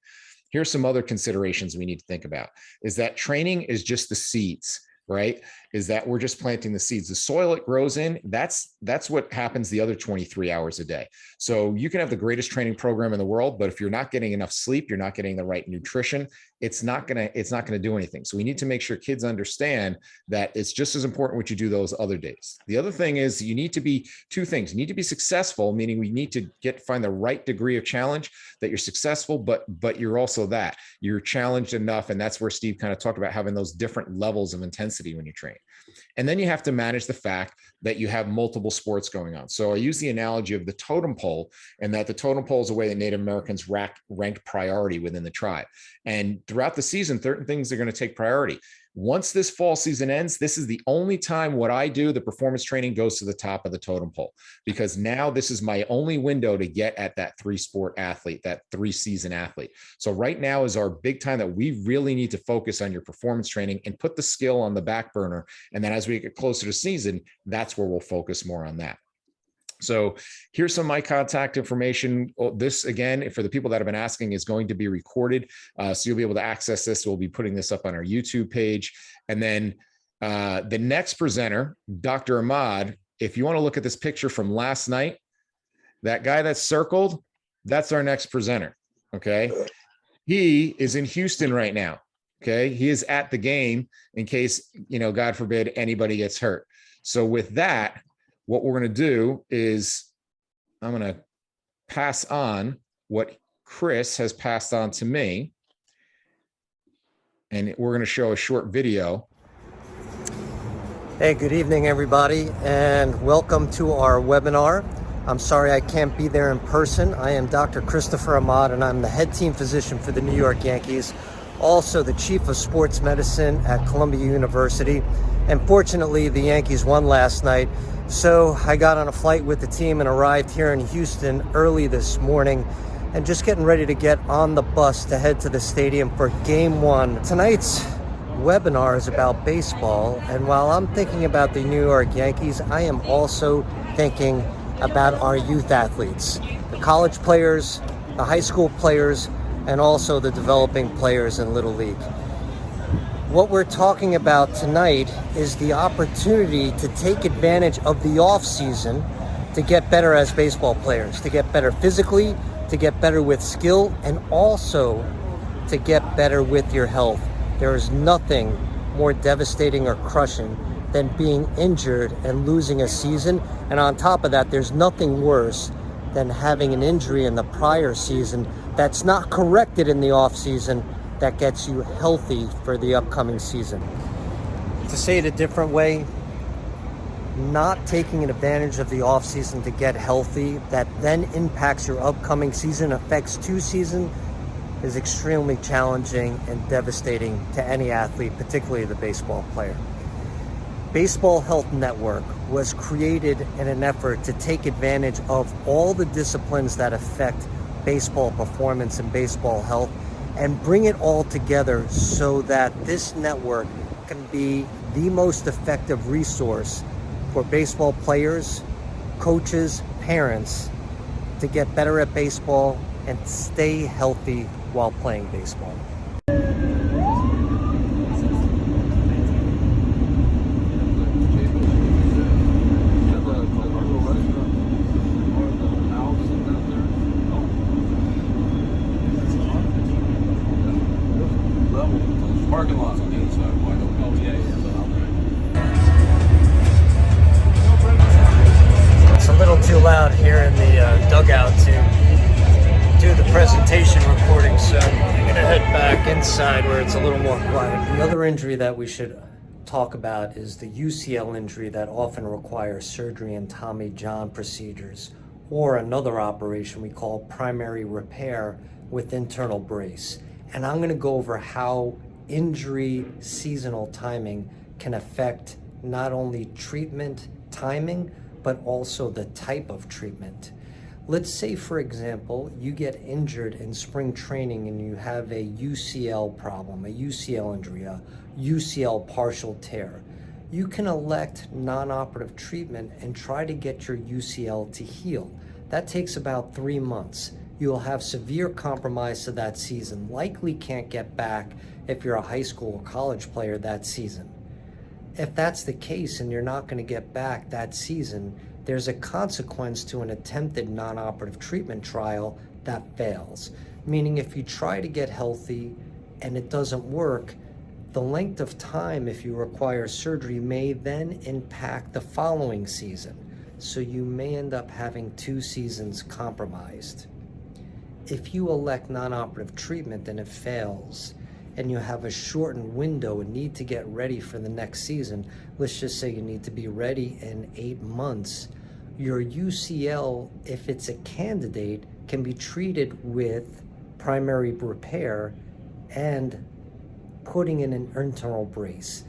Here's some other considerations we need to think about, is that training is just the seeds, right? Is that we're just planting the seeds. The soil it grows in, that's what happens the other 23 hours a day. So you can have the greatest training program in the world, but if you're not getting enough sleep, you're not getting the right nutrition, it's not gonna do anything. So we need to make sure kids understand that it's just as important what you do those other days. The other thing is you need to be two things. You need to be successful, meaning we need to find the right degree of challenge that you're successful, but you're also that you're challenged enough. And that's where Steve kind of talked about having those different levels of intensity when you train. And then you have to manage the fact that you have multiple sports going on. So I use the analogy of the totem pole, and that the totem pole is a way that Native Americans ranked priority within the tribe. And throughout the season, certain things are going to take priority. Once this fall season ends, this is the only time what I do, the performance training, goes to the top of the totem pole, because now this is my only window to get at that 3-sport athlete, that 3-season athlete. So right now is our big time that we really need to focus on your performance training and put the skill on the back burner. And then as we get closer to season, that's where we'll focus more on that. So here's some of my contact information. This, again, for the people that have been asking, is going to be recorded. So you'll be able to access this. We'll be putting this up on our YouTube page. And then the next presenter, Dr. Ahmad, if you want to look at this picture from last night, that guy that's circled, that's our next presenter. Okay. He is in Houston right now. Okay. He is at the game in case, God forbid, anybody gets hurt. So with that, what we're going to do is I'm going to pass on what Chris has passed on to me. And we're going to show a short video. Hey, good evening, everybody, and welcome to our webinar. I'm sorry I can't be there in person. I am Dr. Christopher Ahmad, and I'm the head team physician for the New York Yankees, also the chief of sports medicine at Columbia University. And fortunately, the Yankees won last night. So I got on a flight with the team and arrived here in Houston early this morning, and just getting ready to get on the bus to head to the stadium for Game 1. Tonight's webinar is about baseball, and while I'm thinking about the New York Yankees, I am also thinking about our youth athletes, the college players, the high school players, and also the developing players in Little League. What we're talking about tonight is the opportunity to take advantage of the off season to get better as baseball players, to get better physically, to get better with skill, and also to get better with your health. There is nothing more devastating or crushing than being injured and losing a season. And on top of that, there's nothing worse than having an injury in the prior season that's not corrected in the off season, that gets you healthy for the upcoming season. To say it a different way, not taking advantage of the off season to get healthy that then impacts your upcoming season, affects 2 seasons, is extremely challenging and devastating to any athlete, particularly the baseball player. Baseball Health Network was created in an effort to take advantage of all the disciplines that affect baseball performance and baseball health, and bring it all together so that this network can be the most effective resource for baseball players, coaches, parents to get better at baseball and stay healthy while playing baseball. Parking lots on the other side. Oh, yeah. It's a little too loud here in the dugout to do the presentation recording, so I'm gonna head back inside where it's a little more quiet. The other injury that we should talk about is the UCL injury that often requires surgery and Tommy John procedures, or another operation we call primary repair with internal brace. And I'm gonna go over how injury seasonal timing can affect not only treatment timing, but also the type of treatment. Let's say, for example, you get injured in spring training and you have a UCL problem, a UCL injury, a UCL partial tear. You can elect non-operative treatment and try to get your UCL to heal. That takes about 3 months. You'll have severe compromise to that season, likely can't get back if you're a high school or college player that season. If that's the case and you're not going to get back that season, there's a consequence to an attempted non-operative treatment trial that fails. Meaning if you try to get healthy, and it doesn't work, the length of time if you require surgery may then impact the following season. So you may end up having 2 seasons compromised. If you elect non-operative treatment and it fails, and you have a shortened window and need to get ready for the next season, let's just say you need to be ready in 8 months, your UCL, if it's a candidate, can be treated with primary repair and putting in an internal brace.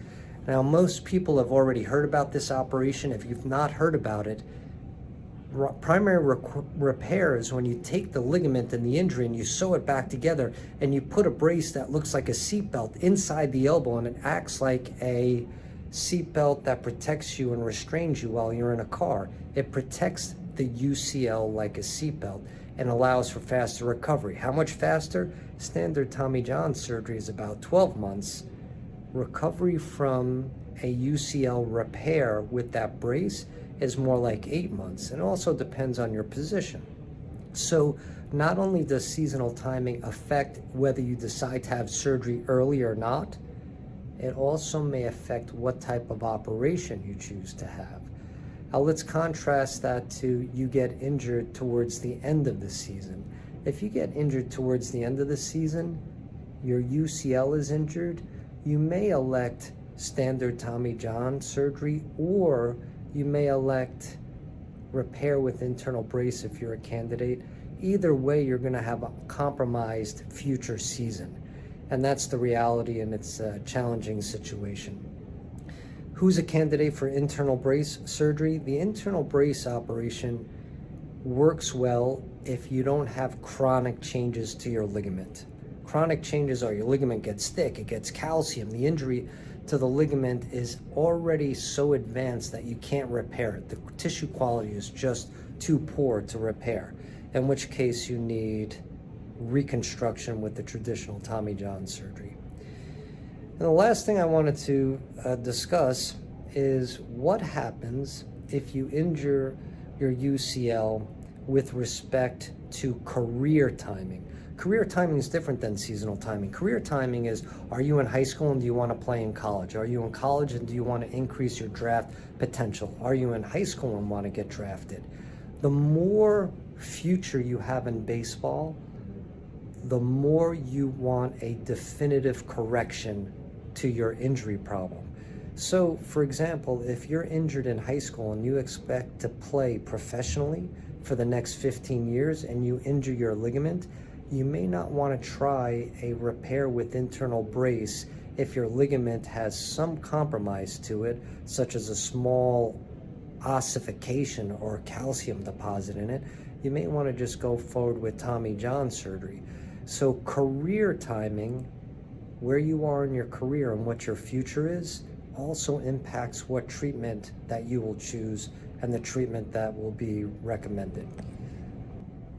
Now, most people have already heard about this operation. If you've not heard about it, primary repair is when you take the ligament and the injury and you sew it back together and you put a brace that looks like a seatbelt inside the elbow, and it acts like a seatbelt that protects you and restrains you while you're in a car. It protects the UCL like a seatbelt and allows for faster recovery. How much faster? Standard Tommy John surgery is about 12 months. Recovery from a UCL repair with that brace is more like 8 months. It also depends on your position. So not only does seasonal timing affect whether you decide to have surgery early or not, it also may affect what type of operation you choose to have. Now let's contrast that to you get injured towards the end of the season. If you get injured towards the end of the season, your UCL is injured, you may elect standard Tommy John surgery, or you may elect repair with internal brace if you're a candidate. Either way, you're going to have a compromised future season. And that's the reality, and it's a challenging situation. Who's a candidate for internal brace surgery? The internal brace operation works well if you don't have chronic changes to your ligament. Chronic changes are your ligament gets thick, it gets calcium, the injury to the ligament is already so advanced that you can't repair it. The tissue quality is just too poor to repair, in which case you need reconstruction with the traditional Tommy John surgery. And the last thing I wanted to discuss is what happens if you injure your UCL with respect to career timing. Career timing is different than seasonal timing. Career timing is, are you in high school and do you want to play in college? Are you in college and do you want to increase your draft potential? Are you in high school and want to get drafted? The more future you have in baseball, the more you want a definitive correction to your injury problem. So, for example, if you're injured in high school and you expect to play professionally for the next 15 years and you injure your ligament, you may not want to try a repair with internal brace if your ligament has some compromise to it, such as a small ossification or calcium deposit in it. You may want to just go forward with Tommy John surgery. So career timing, where you are in your career and what your future is, also impacts what treatment that you will choose and the treatment that will be recommended.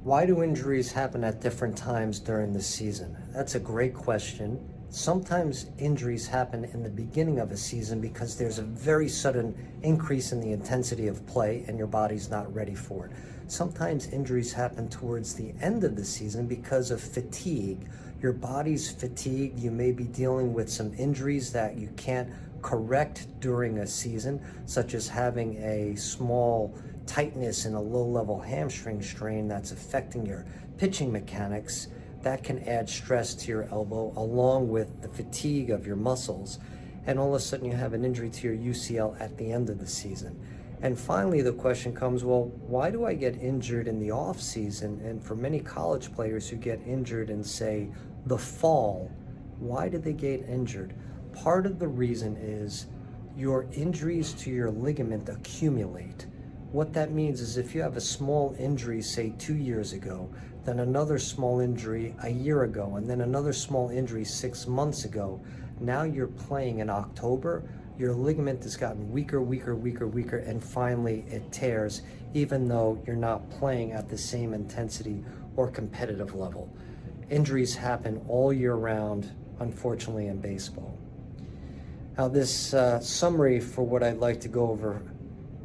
Why do injuries happen at different times during the season? That's a great question. Sometimes injuries happen in the beginning of a season because there's a very sudden increase in the intensity of play and your body's not ready for it. Sometimes injuries happen towards the end of the season because of fatigue. Your body's fatigued. You may be dealing with some injuries that you can't correct during a season, such as having a small tightness in a low-level hamstring strain that's affecting your pitching mechanics. That can add stress to your elbow along with the fatigue of your muscles, and all of a sudden you have an injury to your UCL at the end of the season. And finally the question comes, well, why do I get injured in the off season? And for many college players who get injured in, say, the fall, why do they get injured? Part of the reason is your injuries to your ligament accumulate. What that means is if you have a small injury, say 2 years ago, then another small injury a year ago, and then another small injury 6 months ago, now you're playing in October, your ligament has gotten weaker, and finally it tears, even though you're not playing at the same intensity or competitive level. Injuries happen all year round, unfortunately, in baseball. Now this summary for what I'd like to go over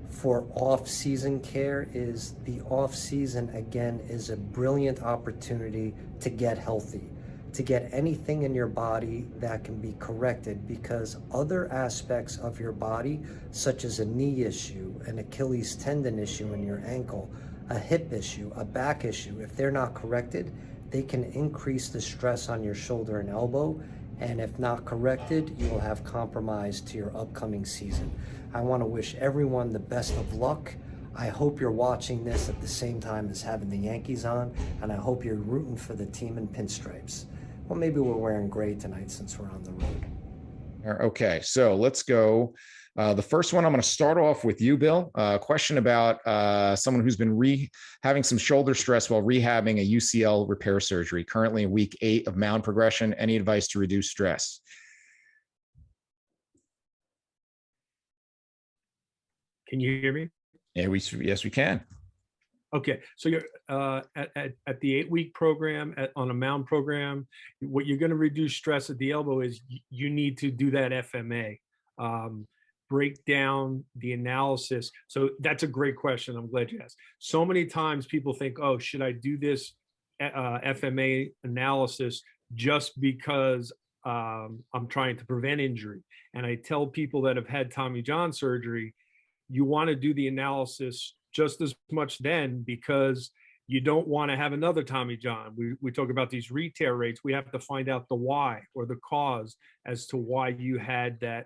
for off-season care is the off-season, again, is a brilliant opportunity to get healthy, to get anything in your body that can be corrected, because other aspects of your body, such as a knee issue, an Achilles tendon issue in your ankle, a hip issue, a back issue, if they're not corrected, they can increase the stress on your shoulder and elbow. And if not corrected, you will have compromise to your upcoming season. I want to wish everyone the best of luck. I hope you're watching this at the same time as having the Yankees on, and I hope you're rooting for the team in pinstripes. Well, maybe we're wearing gray tonight since we're on the road. Okay, so let's go. The first one, I'm going to start off with you, Bill. Question about someone who's been having some shoulder stress while rehabbing a UCL repair surgery, currently in week 8 of mound progression. Any advice to reduce stress? Can you hear me? Yeah, yes, we can. Okay, so you're at the 8-week program, on a mound program. What you're going to reduce stress at the elbow is you need to do that FMA, break down the analysis. So that's a great question. I'm glad you asked. So many times people think, oh, should I do this FMA analysis just because I'm trying to prevent injury? And I tell people that have had Tommy John surgery, you want to do the analysis just as much then, because you don't want to have another Tommy John. We talk about these re-tear rates. We have to find out the why, or the cause as to why you had that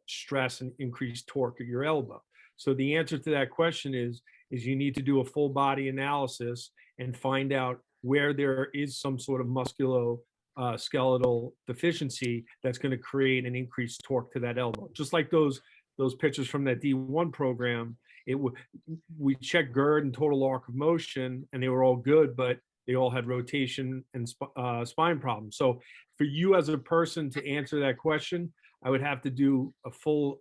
stress and increased torque at your elbow. So the answer to that question is you need to do a full body analysis and find out where there is some sort of musculoskeletal deficiency that's going to create an increased torque to that elbow. Just like those pictures from that D1 program, we checked GERD and total arc of motion, and they were all good, but they all had rotation and spine problems. So for you as a person to answer that question, I would have to do a full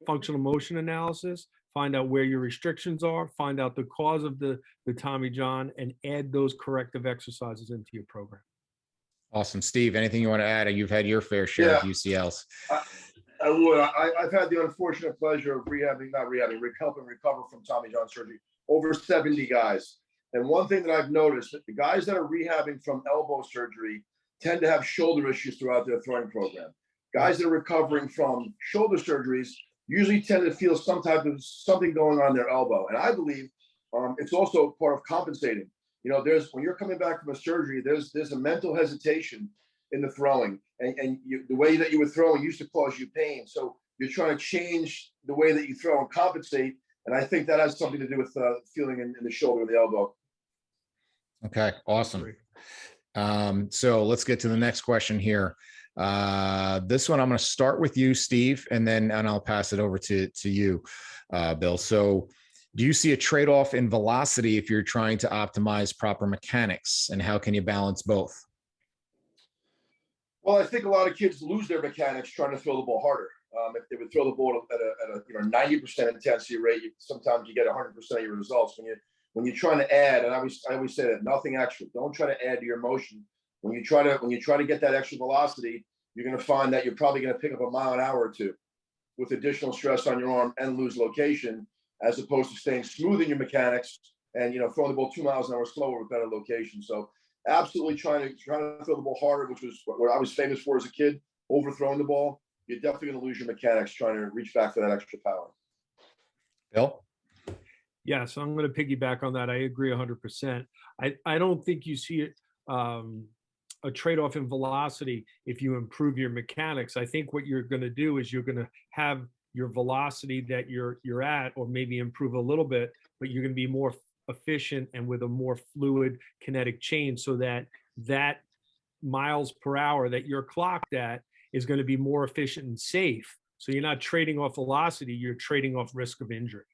functional motion analysis, find out where your restrictions are, find out the cause of the Tommy John, and add those corrective exercises into your program. Awesome. Steve, anything you want to add? You've had your fair share of UCLs. I would. I've had the unfortunate pleasure of helping recover from Tommy John surgery, over 70 guys. And one thing that I've noticed, that the guys that are rehabbing from elbow surgery tend to have shoulder issues throughout their throwing program. Guys that are recovering from shoulder surgeries usually tend to feel something going on in their elbow. And I believe it's also part of compensating. You know, when you're coming back from a surgery, there's a mental hesitation in the throwing, and the way that you were throwing used to cause you pain. So you're trying to change the way that you throw and compensate. And I think that has something to do with feeling in the shoulder or the elbow. Okay, awesome. So let's get to the next question here. This one, I'm going to start with you, Steve, and I'll pass it over to you, Bill. So do you see a trade-off in velocity if you're trying to optimize proper mechanics, and how can you balance both? Well, I think a lot of kids lose their mechanics trying to throw the ball harder. If they would throw the ball at a 90% intensity rate, sometimes you get 100% of your results. When you're trying to add, and I always say that, nothing extra. Don't try to add to your motion. When you try to get that extra velocity, you're going to find that you're probably going to pick up a mile an hour or two with additional stress on your arm and lose location, as opposed to staying smooth in your mechanics and throwing the ball 2 miles an hour slower with better location. So absolutely trying to throw the ball harder, which was what I was famous for as a kid, overthrowing the ball. You're definitely going to lose your mechanics trying to reach back for that extra power. Bill? Yeah, so I'm going to piggyback on that. I agree 100%. I don't think you see a trade-off in velocity if you improve your mechanics. I think what you're going to do is you're going to have your velocity that you're at, or maybe improve a little bit, but you're going to be more efficient and with a more fluid kinetic change, so that miles per hour that you're clocked at is going to be more efficient and safe. So you're not trading off velocity, you're trading off risk of injury.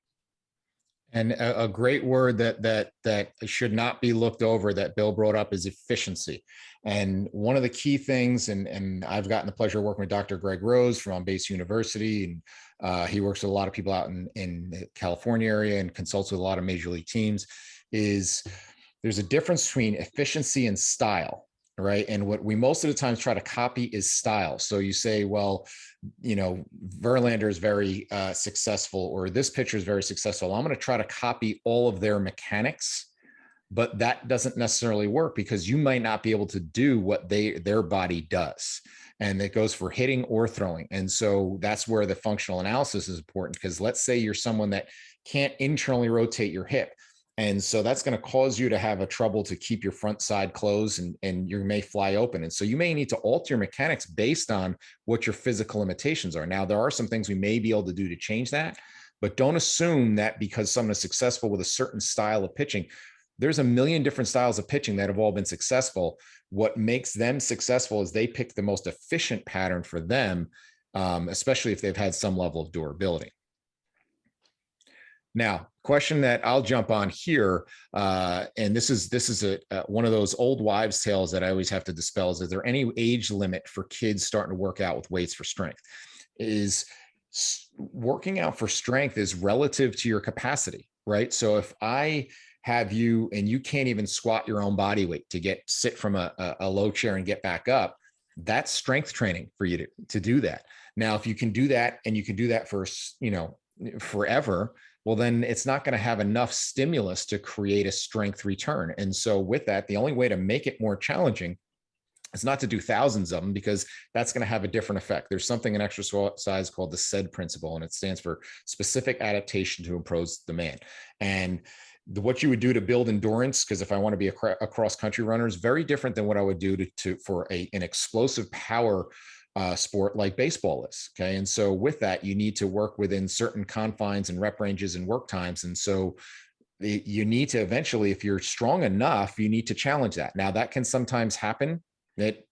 And a great word that should not be looked over that Bill brought up is efficiency. And one of the key things, and I've gotten the pleasure of working with Dr. Greg Rose from On Base University, and he works with a lot of people out in the California area and consults with a lot of major league teams, is there's a difference between efficiency and style, right? And what we most of the times try to copy is style. So you say, well, Verlander is very successful, or this pitcher is very successful. I'm going to try to copy all of their mechanics, but that doesn't necessarily work because you might not be able to do what their body does. And it goes for hitting or throwing. And so that's where the functional analysis is important, because let's say you're someone that can't internally rotate your hip. And so that's going to cause you to have a trouble to keep your front side closed, and you may fly open. And so you may need to alter your mechanics based on what your physical limitations are. Now, there are some things we may be able to do to change that, but don't assume that because someone is successful with a certain style of pitching. There's a million different styles of pitching that have all been successful. What makes them successful is they pick the most efficient pattern for them, especially if they've had some level of durability. Now, question that I'll jump on here, and this is one of those old wives' tales that I always have to dispel. Is there any age limit for kids starting to work out with weights for strength? Is working out for strength is relative to your capacity, right? So if I have you and you can't even squat your own body weight to sit from a low chair and get back up, that's strength training for you to do that. Now, if you can do that and you can do that for, forever, well, then it's not going to have enough stimulus to create a strength return. And so with that, the only way to make it more challenging is not to do thousands of them, because that's going to have a different effect. There's something in exercise called the SAID principle, and it stands for specific adaptation to impose demand. And what you would do to build endurance, because if I want to be a cross-country runner, is very different than what I would do for an explosive power sport like baseball is. Okay. And so with that, you need to work within certain confines and rep ranges and work times. And so you need to eventually, if you're strong enough, you need to challenge that. Now, that can sometimes happen at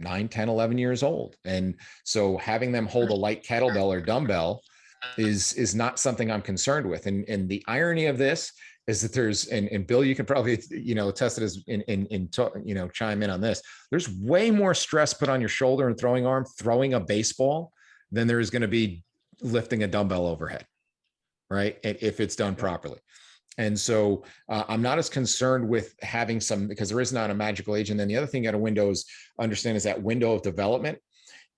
9, 10, 11 years old. And so having them hold a light kettlebell or dumbbell is not something I'm concerned with. And the irony of this is that there's, and Bill, you can probably, test it as chime in on this. There's way more stress put on your shoulder and throwing arm, throwing a baseball, than there is going to be lifting a dumbbell overhead, right? If it's done properly. And so I'm not as concerned with having because there is not a magical age. And then the other thing you got to understand is that window of development.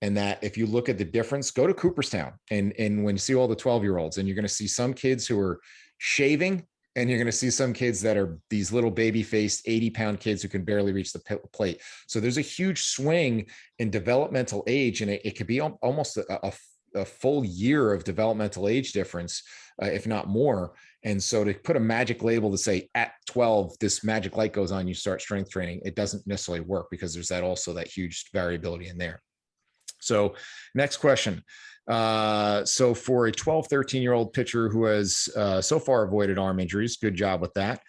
And that if you look at the difference, go to Cooperstown and when you see all the 12-year-olds, and you're going to see some kids who are shaving, and you're going to see some kids that are these little baby-faced 80-pound kids who can barely reach the plate. So there's a huge swing in developmental age, and it could be almost a full year of developmental age difference, if not more. And so to put a magic label to say at 12, this magic light goes on, you start strength training, it doesn't necessarily work, because there's that huge variability in there. So next question. So for a 12, 13-year-old pitcher who has so far avoided arm injuries, good job with that.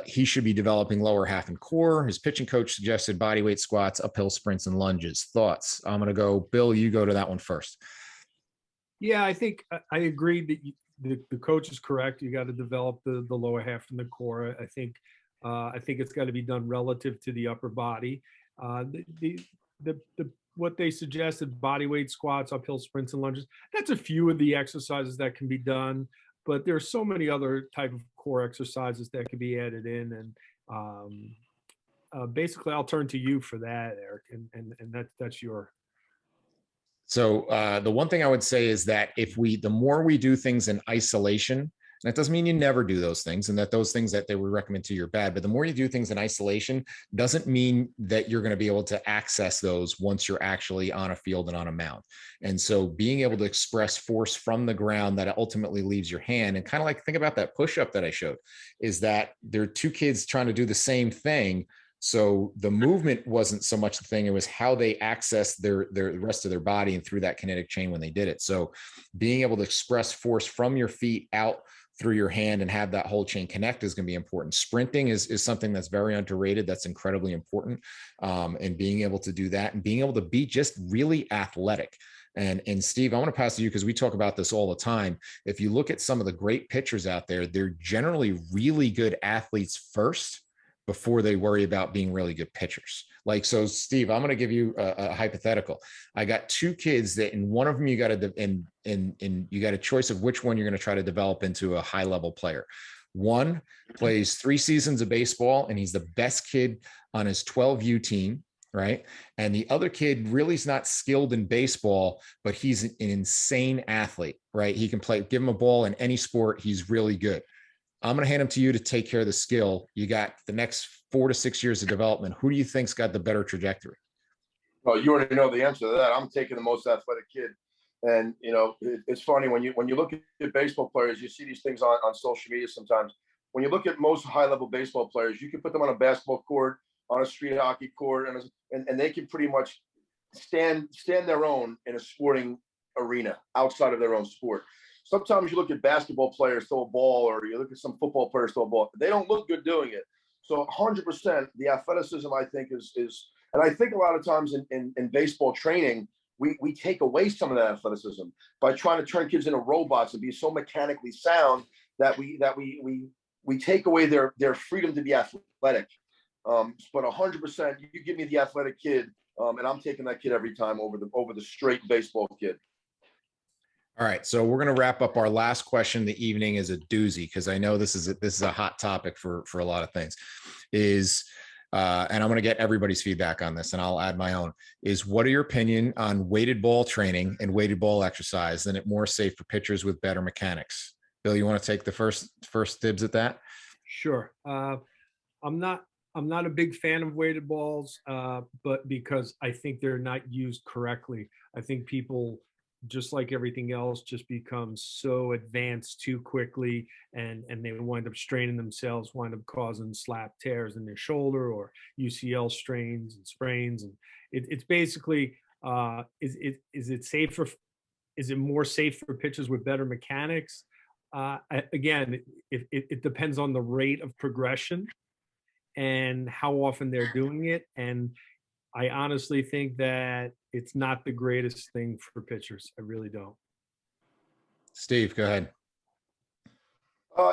He should be developing lower half and core. His pitching coach suggested body weight squats, uphill sprints, and lunges. Thoughts? I'm going to go, Bill, you go to that one first. Yeah, I think I agree that the coach is correct. You got to develop the lower half and the core. I think it's got to be done relative to the upper body. What they suggested, body weight squats, uphill sprints, and lunges, that's a few of the exercises that can be done, but there's so many other type of core exercises that can be added in. And basically I'll turn to you for that, Eric, and that's your. So the one thing I would say is that the more we do things in isolation, that doesn't mean you never do those things, and that those things that they would recommend to you are bad, but the more you do things in isolation doesn't mean that you're going to be able to access those once you're actually on a field and on a mound. And so being able to express force from the ground that ultimately leaves your hand, and kind of like think about that push-up that I showed, is that there are two kids trying to do the same thing. So the movement wasn't so much the thing, it was how they accessed the rest of their body and through that kinetic chain when they did it. So being able to express force from your feet out through your hand and have that whole chain connect is going to be important. Sprinting is something that's very underrated. That's incredibly important. And being able to do that and being able to be just really athletic. And Steve, I want to pass to you because we talk about this all the time. If you look at some of the great pitchers out there, they're generally really good athletes first before they worry about being really good pitchers. Like, so Steve, I'm going to give you a hypothetical. I got two kids that in one of them, you got you got a choice of which one you're going to try to develop into a high level player. One plays 3 seasons of baseball and he's the best kid on his 12U team. Right. And the other kid really is not skilled in baseball, but he's an insane athlete, right? He can play, give him a ball in any sport. He's really good. I'm going to hand them to you to take care of the skill. You got the next 4 to 6 years of development. Who do you think's got the better trajectory? Well, you already know the answer to that. I'm taking the most athletic kid. And, you know, it's funny when you look at baseball players, you see these things on social media sometimes. When you look at most high-level baseball players, you can put them on a basketball court, on a street hockey court, and they can pretty much stand their own in a sporting arena outside of their own sport. Sometimes you look at basketball players throw a ball, or you look at some football players throw a ball. They don't look good doing it. So 100%, the athleticism, I think, is and I think a lot of times in baseball training, we take away some of that athleticism by trying to turn kids into robots and be so mechanically sound that we take away their freedom to be athletic. But 100%, you give me the athletic kid, and I'm taking that kid every time over the straight baseball kid. All right, so we're going to wrap up. Our last question of the evening is a doozy, because I know this is a hot topic for a lot of things. And I'm going to get everybody's feedback on this, and I'll add my own. Is what are your opinion on weighted ball training and weighted ball exercise? Then it more safe for pitchers with better mechanics? Bill, you want to take the first dibs at that? Sure. I'm not a big fan of weighted balls, but because I think they're not used correctly. I think people, just like everything else, just become so advanced too quickly, and they wind up straining themselves, wind up causing slap tears in their shoulder or UCL strains and sprains. And it's basically, is it safer? Is it more safe for pitchers with better mechanics? Again, it depends on the rate of progression and how often they're doing it. And I honestly think that it's not the greatest thing for pitchers. I really don't. Steve, go ahead.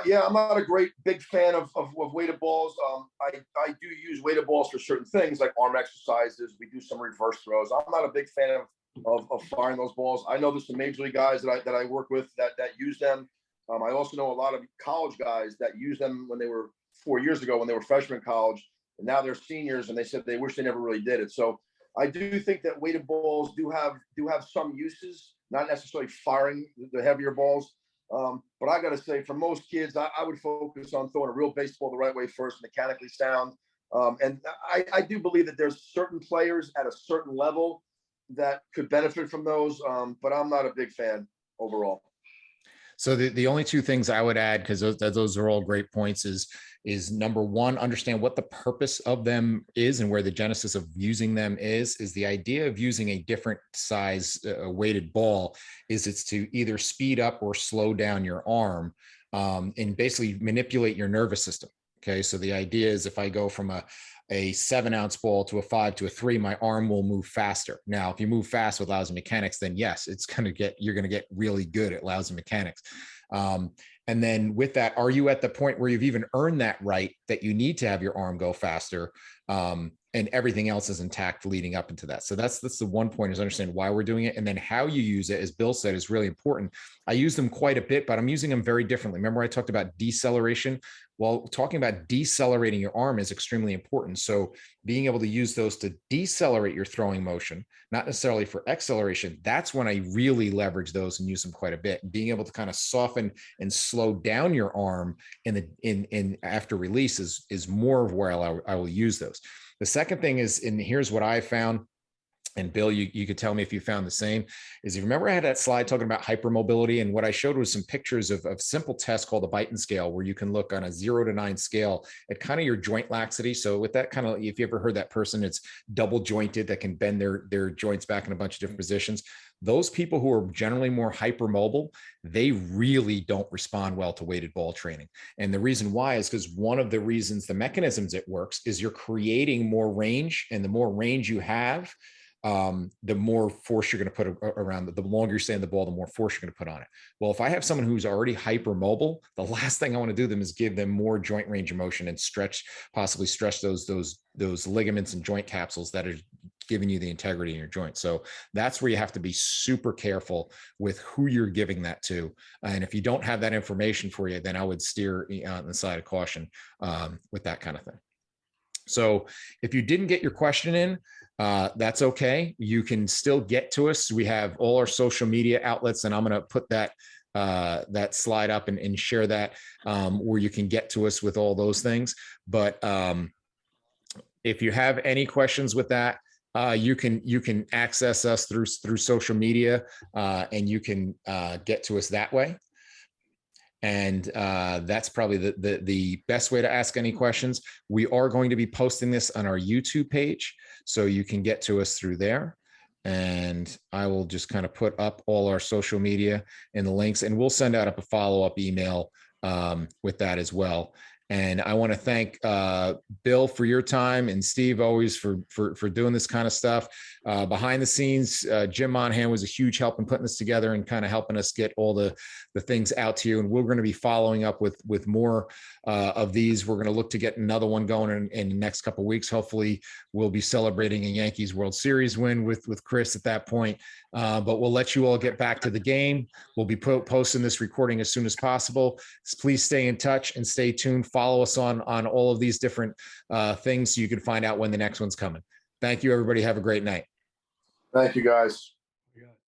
Yeah, I'm not a big fan of weighted balls. I do use weighted balls for certain things like arm exercises. We do some reverse throws. I'm not a big fan of firing those balls. I know there's some major league guys that I work with that use them. I also know a lot of college guys that use them when they were 4 years ago when they were freshmen in college, and now they're seniors, and they said they wish they never really did it. So I do think that weighted balls do have some uses, not necessarily firing the heavier balls. But I got to say, for most kids, I would focus on throwing a real baseball the right way first, mechanically sound. And I do believe that there's certain players at a certain level that could benefit from those, but I'm not a big fan overall. So the only two things I would add, because those are all great points, is number one, understand what the purpose of them is and where the genesis of using them is the idea of using a different size weighted ball is it's to either speed up or slow down your arm and basically manipulate your nervous system. Okay. So the idea is if I go from a 7-ounce ball to a 5 to a 3, my arm will move faster. Now, if you move fast with lousy mechanics, then yes, you're going to get really good at lousy mechanics. And then with that, are you at the point where you've even earned that right that you need to have your arm go faster? And everything else is intact leading up into that. So that's the one point, is understand why we're doing it. And then how you use it, as Bill said, is really important. I use them quite a bit, but I'm using them very differently. Remember I talked about deceleration? Well, talking about decelerating your arm is extremely important. So being able to use those to decelerate your throwing motion, not necessarily for acceleration, that's when I really leverage those and use them quite a bit. Being able to kind of soften and slow down your arm in after release is more of where I will use those. The second thing is, and here's what I found, and Bill, you could tell me if you found the same, is you remember I had that slide talking about hypermobility, and what I showed was some pictures of simple tests called the Beighton scale, where you can look on a 0 to 9 scale at kind of your joint laxity. So with that kind of, if you ever heard that person, it's double jointed, that can bend their joints back in a bunch of different positions. Those people who are generally more hypermobile, they really don't respond well to weighted ball training. And the reason why is because one of the reasons, the mechanisms it works, is you're creating more range, and the more range you have, the more force you're going to put around it. The longer you stay in the ball, the more force you're going to put on it. Well, if I have someone who's already hypermobile, the last thing I want to do them is give them more joint range of motion and possibly stretch those ligaments and joint capsules that are giving you the integrity in your joint. So that's where you have to be super careful with who you're giving that to. And if you don't have that information for you, then I would steer on the side of caution with that kind of thing. So if you didn't get your question in, that's okay. You can still get to us. We have all our social media outlets, and I'm going to put that that slide up and share that, where you can get to us with all those things. But if you have any questions with that, you can access us through social media, and you can get to us that way. And that's probably the best way to ask any questions. We are going to be posting this on our YouTube page, so you can get to us through there. And I will just kind of put up all our social media and the links, and we'll send out a follow-up email with that as well. And I want to thank Bill for your time, and Steve always for doing this kind of stuff. Behind the scenes, Jim Monahan was a huge help in putting this together and kind of helping us get all the things out to you. And we're going to be following up with more of these. We're going to look to get another one going in the next couple of weeks. Hopefully we'll be celebrating a Yankees World Series win with Chris at that point. But we'll let you all get back to the game. We'll be posting this recording as soon as possible. Please stay in touch and stay tuned. Follow us on all of these different things so you can find out when the next one's coming. Thank you, everybody. Have a great night. Thank you, guys.